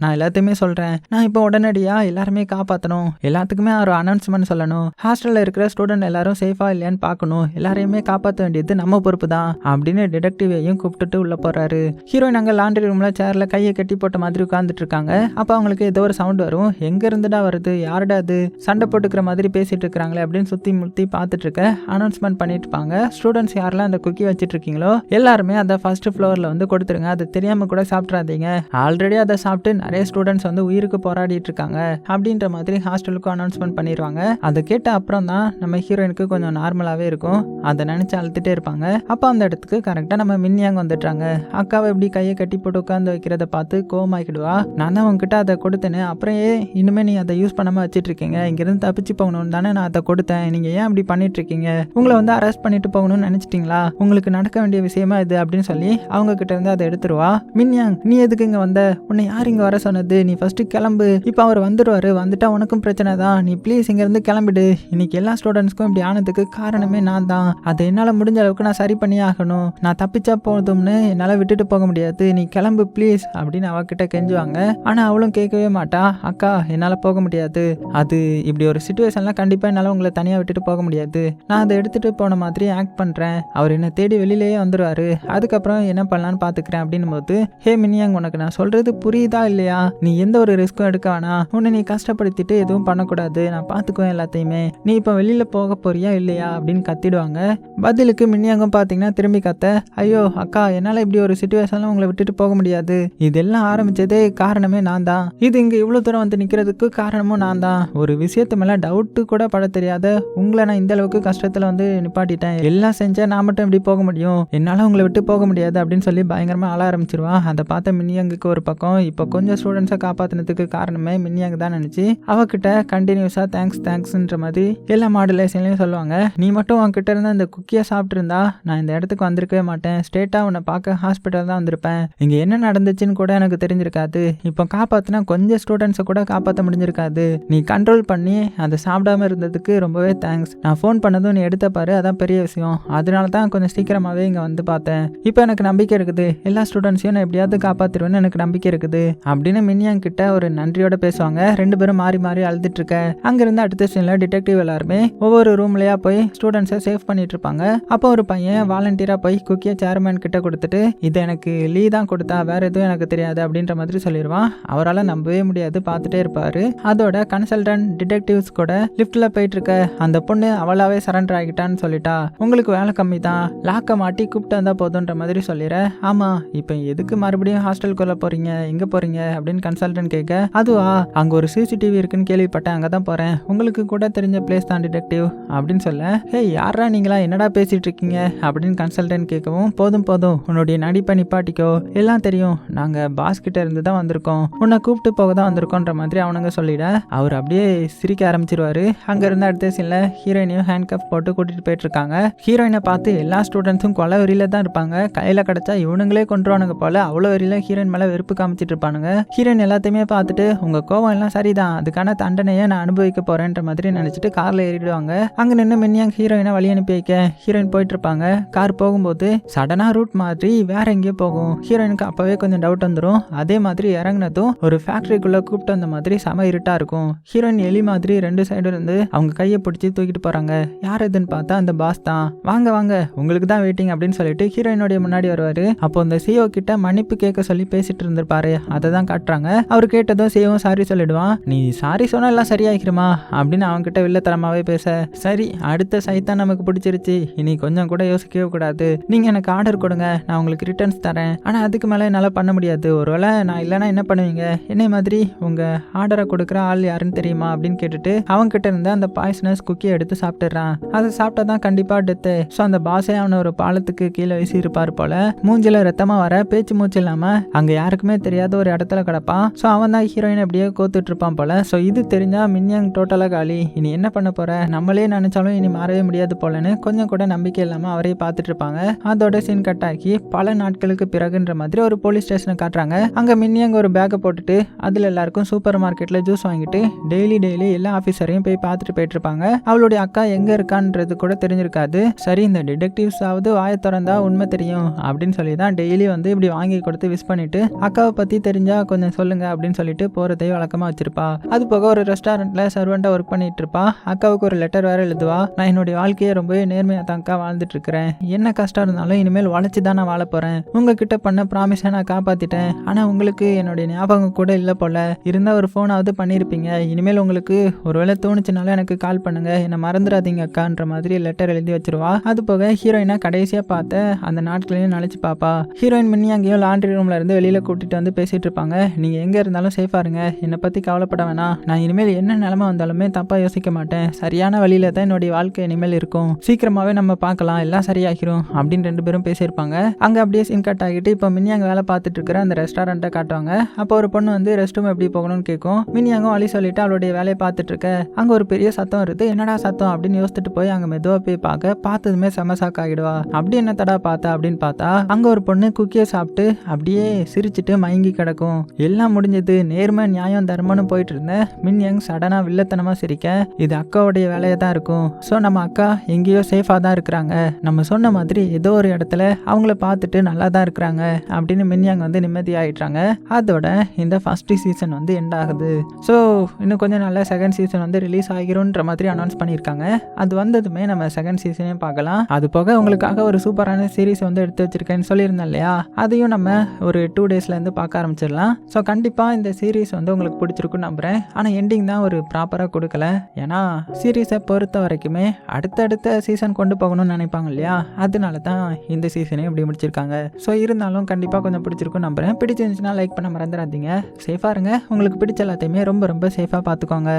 நான் எல்லாத்தையுமே சொல்றேன். நான் இப்போ உடனடியா எல்லாருமே காப்பாற்றணும், எல்லாத்துக்குமே ஒரு அனௌன்ஸ்மெண்ட் சொல்லணும், ஹாஸ்டல்ல இருக்கிற ஸ்டூடெண்ட் எல்லாரும் சேஃபா இல்லையான்னு பார்க்கணும், எல்லாரையுமே காப்பாற்ற வேண்டியது நம்ம பொறுப்பு தான் அப்படின்னு டிடெக்டிவையும் கூப்பிட்டுட்டு உள்ள போறாரு. ஹீரோயின் அங்கே லாண்ட்ரி ரூம்ல சேர்ல கையை கட்டி போட்ட மாதிரி உட்காந்துட்டு இருக்காங்க. அப்போ அவங்களுக்கு ஏதோ ஒரு சவுண்ட் வரும். எங்க இருந்துடா வருது, யாருடா அது, சண்டை போட்டுக்கிற மாதிரி பேசிட்டு இருக்காங்களே அப்படின்னு சுத்தி முத்தி பார்த்துட்டு இருக்க அனௌன்ஸ்மெண்ட் பண்ணிட்டு இருப்பாங்க. ஸ்டூடெண்ட்ஸ் யாரெல்லாம் அந்த குக்கி வச்சிட்டு இருக்கீங்களோ எல்லாருமே அதை ஃபர்ஸ்ட் ஃப்ளோர்ல வந்து கொடுத்துருங்க, அது தெரியாம கூட சாப்பிட்றாதீங்க, ஆல்ரெடி அதை சாப்பிட்டு நிறைய ஸ்டூடெண்ட்ஸ் வந்து உயிருக்கு போராடிட்டு இருக்காங்க அப்படின்ற மாதிரி ஹாஸ்டலுக்கும் அனௌன்ஸ்மெண்ட் பண்ணிடுவாங்க. அதை கேட்ட அப்புறம் தான் நம்ம ஹீரோயினுக்கு கொஞ்சம் நார்மலாவே இருக்கும். அதை நினைச்சு அழுத்துட்டே இருப்பாங்க. அப்போ அந்த இடத்துக்கு கரெக்டா நம்ம மின்னியாங்க வந்துட்டாங்க. அக்காவை எப்படி கையை கட்டி போட்டு உட்காந்து வைக்கிறத பார்த்து கோவமாக்கிடுவா. நான் தான் உங்ககிட்ட அதை கொடுத்தேன்னு, அப்புறம் இனிமே நீ அதை யூஸ் பண்ணாம வச்சிட்டு இருக்கீங்க, இங்கிருந்து தப்பிச்சு போகணும்னு தானே நான் அதை கொடுத்தேன், நீங்க ஏன் அப்படி பண்ணிட்டு இருக்கீங்க, உங்களை வந்து அரெஸ்ட் பண்ணிட்டு போகணும்னு நினைச்சிட்டீங்களா, உங்களுக்கு நடக்க வேண்டிய விஷயமா இது அப்படின்னு சொல்லி அவங்க கிட்ட இருந்து அதை எடுத்துருவா. மின்யாங், நீ எதுக்கு இங்க வந்த, உன்னை யார் இங்க வர சொன்னது, நீ ஃபர்ஸ்ட் கிளம்பு, இப்போ அவர் வந்துடுவாரு, வந்துட்டா உனக்கும் பிரச்சனை தான், நீ ப்ளீஸ் இங்க இருந்து கிளம்பிடு, இன்னைக்கு எல்லா ஸ்டூடெண்ட்ஸ்க்கும் இப்படி ஆனதுக்கு காரணமே நான் தான், அதை என்னால முடிஞ்ச அளவுக்கு நான் சரி பண்ணி ஆகணும், நான் தப்பிச்சா போதும்னு என்னால விட்டுட்டு போக முடியாது, நீ கிளம்பு ப்ளீஸ் அப்படின்னு அவகிட்ட கெஞ்சுவாங்க. ஆனா அவளும் கேட்கவே மாட்டா. அக்கா என்னால போக முடியாது, அது இப்படி ஒரு சிச்சுவேஷன்ல கண்டிப்பா என்னால உங்களை தனியா விட்டுட்டு போக முடியாது, நான் அதை எடுத்துட்டு போன மாதிரி ஆக்ட் பண்றேன், அவர் என்ன தேடி வெளியிலேயே வந்துருவாரு, அதுக்கப்புறம் என்ன பண்ணலான்னு பாத்துக்கிறேன் அப்படின்னு போது, ஹே மினியாங், உனக்கு நான் சொல்றது புரியுதா இல்லையா, நீ எந்த ஒரு ரிஸ்க்கும் எடுக்க வேணாம், உன்னை நீ கஷ்டப்படுத்திட்டு எதுவும் பண்ணக்கூடாது, நான் பாத்துக்குவேன் எல்லாத்தையுமே, நீ இப்ப வெளியில போக போறியா இல்லையா அப்படின்னு கத்திடுவாங்க. பதிலுக்கு மின்னியாங்கும் பாத்தீங்கன்னா திரும்பி கத்த, ஐயோ அக்கா, என்னால இப்படி ஒரு சிச்சுவேஷன்ல உங்களை விட்டுட்டு போக முடியாது, இதெல்லாம் ஆரம்பிச்சதே காரணமே நான் தான், இது இங்க இவ்வளவு தூரம் வந்து நிக்கிறதுக்கு காரணமும் நான் தான், ஒரு விஷயத்து மேல டவுட்டு கூட பட தெரியாத உங்களை நான் இந்த அளவுக்கு கஷ்டத்துல வந்து நிப்பாட்டிட்டேன், எல்லாம் செஞ்சா நான் மட்டும் எப்படி போக முடியும், என்னால உங்களை விட்டு போக முடியாது அப்படின்னு சொல்லி பயங்கரமா அழ ஆரம்பிச்சிருவான். அதை பார்த்த மின்னியாங்குக்கு ஒரு பக்கம் இப்போ கொஞ்சம் ஸ்டூடெண்ட்ஸை காப்பாத்தினதுக்கு காரணமே மின்னியாங்க தான் நினைச்சு அவகிட்ட கண்டினியூஸா தேங்க்ஸ்ன்ற மாதிரி எல்லா மாடுலேஷன்லயும் சொல்லுவாங்க. நீ மட்டும் உன்கிட்ட இருந்து அந்த குக்கியை சாப்பிட்டு இருந்தா நான் இந்த இடத்துக்கு வந்திருக்கவே மாட்டேன், ஸ்ட்ரெயிட்டா உன்னை பார்க்க ஹாஸ்பிட்டல் தான் வந்திருப்பேன், இங்க என்ன நடந்துச்சுன்னு கூட எனக்கு தெரிஞ்சிருக்காது, இப்போ காப்பாத்தினா கொஞ்சம் ஸ்டூடெண்ட்ஸை கூட காப்பாற்ற முடிஞ்சிருக்காது, நீ கண்ட்ரோல் பண்ணி அதை சாப்பிடாம இருந்ததுக்கு ரொம்பவே தேங்க்ஸ், நான் ஃபோன் பண்ணதும் நீ எடுத்த பாரு, அதான் பெரிய விஷயம், அதனால தான் கொஞ்சம் சீக்கிரமாவே இங்க வந்து பார்த்தேன், இப்போ எனக்கு நம்பிக்கை இருக்குது, எல்லா ஸ்டூடெண்ட்ஸையும் நான் எப்படியாவது காப்பாத்திருவேன்னு எனக்கு நம்பிக்கை இருக்குது அப்படின்னு மின்னியாங் கிட்ட ஒரு நன்றியோட பேசுவாங்க. ரெண்டு பேரும் மாறி மாறி அழுதுட்டு இருக்க அங்கிருந்து அடுத்த சீன்ல டிடெக்டிவ் எல்லாருமே ஒவ்வொரு ரூம்லயா போய் ஸ்டூடெண்ட்ஸை சேவ் பண்ணிட்டு இருப்பாங்க. அப்போ ஒரு பையன் வாலண்டியரா போய் குக்கிய சேர்மேன் கிட்ட கொடுத்துட்டு, இதை எனக்கு லீ தான் கொடுத்தா, வேற எதுவும் எனக்கு தெரியாது அப்படின்ற மாதிரி சொல்லிடுவான். அவரால் நம்பவே முடியாது, பார்த்துட்டே இருப்பாரு. அதோட கன்சல்டன்ட் டிடெக்டிவ்ஸ் கூட லிஃப்ட்ல போயிட்டு இருக்க அந்த பொண்ணு அவளாவே சரண்டர் ஆகிட்டான்னு சொல்லிட்டா, உங்களுக்கு வேலை கம்மி தான், லாக்க மாட்டி கூப்பிட்டு வந்தா போதுன்ற மாதிரி சொல்லிடுற. ஆமா, இப்போ எதுக்கு மறுபடியும் ஹாஸ்டலுக்குள்ள போறீங்க, எங்க போறீங்க அப்படின்னு கன்சல்டன்ட் கேட்க, அதுவா அங்க ஒரு சிசிடிவி இருக்குன்னு கேள்விப்பட்டேன், அங்கதான் போறேன், உங்களுக்கு கூட தெரிஞ்ச பிளேஸ் தான் டிடெக்டிவ் அப்படின்னு சொல்ல, ஹே யாரா நீங்களா, என்னடா பேசிட்டு இருக்கீங்க அப்படின்னு கன்சல்டன்ட் கேட்கவும், போதும் போதும் உன்னுடைய நடிப்பை நிப்பாட்டிக்கோ, எல்லாம் தெரியும், நாங்க பாஸ் கிட்ட இருந்து தான் வந்திருக்கோம், உன்னை கூப்பிட்டு போக தான் வந்திருக்கோன்ற மாதிரி அவனுங்க சொல்லிட அவர் அப்படியே சிரிக்க ஆரம்பிச்சிருவாரு. அங்க இருந்து அடுத்த சீன்ல ஹீரோயினையும் ஹேண்ட் கப் போட்டு கூட்டிட்டு போயிட்டு இருக்காங்க. ஹீரோயினை பார்த்து எல்லா ஸ்டூடெண்ட்ஸும் கொலை வெறியில தான் இருப்பாங்க. கையில கிடைச்சா இவனுங்களே கொண்டுருவானுங்க போல அவ்வளோ வெறியில ஹீரோயின் மேல வெறுப்பு காமிச்சிட்டு இருப்பானுங்க. ஹீரோயின் எல்லாத்தையுமே பார்த்துட்டு உங்க கோவம் எல்லாம் சரிதான், அதுக்கான தண்டனையை நான் அனுபவிக்க போறேன்ற மாதிரி நினைச்சிட்டு கார்ல ஏறிடுவாங்க. அங்க நின்று மின்னியாங் ஹீரோயினை வழி அனுப்பி வைக்க ஹீரோயின் போயிட்டு இருப்பாங்க. கார் போகும்போது சடனா ரூட் மாதிரி வேற எங்கேயோ போகும். ஹீரோயினுக்கு அப்பவே கொஞ்சம் டவுட் வந்துடும். அதே மாதிரி இறங்கினதும் ஒரு ஃபேக்டரிக்குள்ள கூப்பிட்டு வந்த மாதிரி செம இருட்டா இருக்கும். ஹீரோயின் எலி மாதிரி ரெண்டு சைடு இருந்து அவங்க கையை பிடிச்சி தூக்கிட்டு போறாங்க. யார் எதுன்னு பார்த்தா அந்த பாஸ் தான். வாங்க வாங்க உங்களுக்கு தான் வெயிட்டிங் அப்படின்னு சொல்லிட்டு ஹீரோயினுடைய முன்னாடி வருவாரு. அப்போ அந்த சிஓ கிட்ட மன்னிப்பு கேட்க சொல்லி பேசிட்டு இருந்திருப்பாரு, அதை தான் காட்டுறாங்க. அவர் கேட்டதும் சிஓவும் சாரி சொல்லிடுவான். நீ சாரி சொன்னா எல்லாம் சரியாகிருமா அப்படின்னு அவங்க கிட்ட வில்லத்தனமாவே பேச, சரி அடுத்த சைத்தான் நமக்கு பிடிச்சிருச்சு, இனி கொஞ்சம் கூட யோசிக்கவே கூடாது, நீங்க எனக்கு ஆர்டர் கொடுங்க, நான் உங்களுக்கு ரிட்டர்ன்ஸ் தரேன், ஆனா அதுக்கு மேல என்னால பண்ண முடியாது, ஒருவேளை நான் இல்லைன்னா என்ன பண்ணுவீங்க, என்னை மாதிரி உங்க ஆர்டரை கொடுக்குற ஆள் யாருன்னு தெரியுமா அப்படின்னு கேட்டுட்டு அவங்க கிட்ட இருந்து அந்த பாய்சனஸ் குக்கியை எடுத்து சாப்பிட்டுறான். அதை சாப்பிட்டா தான் கண்டிப்பா டெத்து. ஸோ அந்த பாஸே அவனை ஒரு பாலத்துக்கு கீழே வீசி இருப்பார் போல. மூஞ்சில ரத்தமா வர பேச்சு மூச்சு இல்லாம அங்க யாருக்குமே தெரியாத ஒரு இடத்துல கிடப்பான். ஸோ அவன் தான் ஹீரோயின் அப்படியே கோத்துட்டு இருப்பான் போல. ஸோ இது தெரிஞ்சா மின்யாங் டோட்டலா காலி, இனி என்ன பண்ண போற, நம்மளே நினைச்சாலும் இனி மாறவே முடியாது போலன்னு கொஞ்சம் கூட நம்பிக்கை இல்லாம அவரையே பார்த்துட்டு இருப்பாங்க. அதோட சீன் கட் ஆக்கி பல நாட்களுக்கு பிறகுன்ற மாதிரி ஒரு போலீஸ் ஸ்டேஷனை காட்டுறாங்க. அங்க மின்யாங் ஒரு பேக்கை போட்டுட்டு அதுல எல்லாருக்கும் சூப்பர் மார்க்கெட்ல ஜூஸ் வாங்கிட்டு டெய்லி எல்லா ஆபீசரையும் போய் பார்த்துட்டு போயிட்டு இருப்பாங்க. அவளுடைய அக்கா எங்க இருக்கான்றது கூட தெரிஞ்சிருக்காது. சரி இந்த டிடெக்டிவ்ஸ் ஆவது வாய திறந்தா உண்மை தெரியும் அப்படின்னு சொல்லி தான் டெய்லி வந்து இப்படி வாங்கி கொடுத்து விஷ் பண்ணிட்டு அக்காவை பத்தி தெரிஞ்சா கொஞ்சம் சொல்லுங்க அப்படின்னு சொல்லிட்டு போறதை வழக்கமா வச்சிருப்பா. அது போக ஒரு ரெஸ்டாரண்ட்ல சர்வெண்டா ஒர்க் பண்ணிட்டு இருப்பா. அக்காவுக்கு ஒரு லெட்டர் வேற எழுதுவா. நான் என்னுடைய வாழ்க்கையை ரொம்பவே நேர்மையா தான்க்கா வாழ்ந்துட்டு இருக்கிறேன், என்ன கஷ்டம் இருந்தாலும் இனிமேல் உழைச்சி தான் நான் வாழ போறேன், உங்ககிட்ட பண்ண ப்ராமிஸை நான் காப்பாத்திட்டேன், ஆனா உங்களுக்கு என்னுடைய ஞாபகம் கூட இல்ல போல, இருந்தா ஒரு போனாவது பண்ணிருப்பீங்க, இனிமேல் உங்களுக்கு ஒருவேளை தோணுச்சுனாலும் எனக்கு கால் பண்ணுங்க, என்ன மறந்துடாதீங்க அக்கான்ற மாதிரி லெட்டர் எழுதி வச்சிருவா. அது போக ஹீரோயினா கடைசியா பார்த்த அந்த நாட்களையும் நினைச்சு பாப்பா. ஹீரோயின் மின்னி அங்கேயும் லாண்ட்ரி ரூம்ல இருந்து வெளியில கூட்டிட்டு வந்து பேசிட்டு இருப்பாங்க. நீங்க எங்க இருந்தாலும் சேஃபா இருங்க, என்னை பத்தி கவலைப்பட வேணாம், நான் இனிமேல் என்ன நிலைமை வந்தாலுமே தப்பா யோசிக்க மாட்டேன், சரியான வழியில தான் என்னுடைய வாழ்க்கை இனிமேல் இருக்கும், சீக்கிரமாவே நம்ம பார்க்கலாம், எல்லாம் சரியாகிரும் அப்படின்னு ரெண்டு பேரும் பேசியிருப்பாங்க. அங்க அப்படியே சீன் கட் ஆகிட்டு இப்போ மின்னி அங்க வேலை பார்த்துட்டு இருக்கிற அந்த ரெஸ்டாரண்ட்டை காட்டுவாங்க. அப்போ ஒரு பொண்ணு வந்து ரெஸ்ட் ரூம் எப்படி போகணும்னு கேட்கும். மின்னியாங்கும் வழி சொல்லிட்டு அவளுடைய வேலையை பார்த்துட்டு இருக்க அங்க ஒரு பெரிய சத்தம் வருது. என்னடா சத்தம் அப்படின்னு யோசிச்சுட்டு போய் அங்க மெதுவா போய் பார்க்க பார்த்ததுமே செமசாக் ஆகிடுவா. அப்படி என்ன தடா பார்த்தா அப்படின்னு பார்த்தா அங்க ஒரு பொண்ணு குக்கியை சாப்பிட்டு அப்படியே சிரிச்சுட்டு மயங்கி கிடக்கும். எல்லாம் முடிஞ்சது, நேர்மை நியாயம் தர்மம்னு போயிட்டு இருந்த மின்யங் சடனா வில்லத்தனமா சிரிக்க, இது அக்காவுடைய வேலையை தான் இருக்கும், ஸோ நம்ம அக்கா எங்கேயோ சேஃபா தான் இருக்கிறாங்க, நம்ம சொன்ன மாதிரி ஏதோ ஒரு இடத்துல அவங்கள பார்த்துட்டு நல்லா தான் இருக்கிறாங்க அப்படின்னு மின்யாங் வந்து நிம்மதியாயிட்டாங்க. அதோட இந்த ஃபர்ஸ்ட் சீசன் வந்து எண்ட் ஆகுது. ஸோ இன்னும் கொஞ்சம் நல்ல செகண்ட் சீசன் வந்து ரிலீஸ் ஆகிரும்ன்ற மாதிரி அனௌன்ஸ் பண்ணியிருக்காங்க. அது வந்ததுமே நம்ம செகண்ட் சீசனையும் பார்க்கலாம். அது போக உங்களுக்காக ஒரு சூப்பரான சீரிஸ் வந்து எடுத்து வச்சிருக்கேன்னு சொல்லியிருந்தேன் இல்லையா, அதையும் நம்ம ஒரு 2 டேஸ்லேருந்து பார்க்க ஆரம்பிச்சிடலாம். ஸோ கண்டிப்பாக இந்த சீரிஸ் வந்து உங்களுக்கு பிடிச்சிருக்குன்னு நம்புகிறேன். ஆனால் எண்டிங் தான் ஒரு ப்ராப்பராக கொடுக்கல. ஏன்னா சீரீஸை பொறுத்த வரைக்குமே அடுத்தடுத்த சீசன் கொண்டு போகணும்னு நினைப்பாங்க இல்லையா, அதனால தான் இந்த சீசனே இப்படி முடிச்சிருக்காங்க. ஸோ இருந்தாலும் கண்டிப்பாக கொஞ்சம் பிடிச்சிருக்குன்னு நம்புகிறேன். பிடிச்சிருந்துச்சுன்னா லைக் பண்ண மறந்துடாதீங்க. சேஃபாக இருங்க, உங்களுக்கு பிடிச்ச எல்லாத்தையுமே ரொம்ப ரொம்ப சேஃபாக பார்த்துக்கோங்க.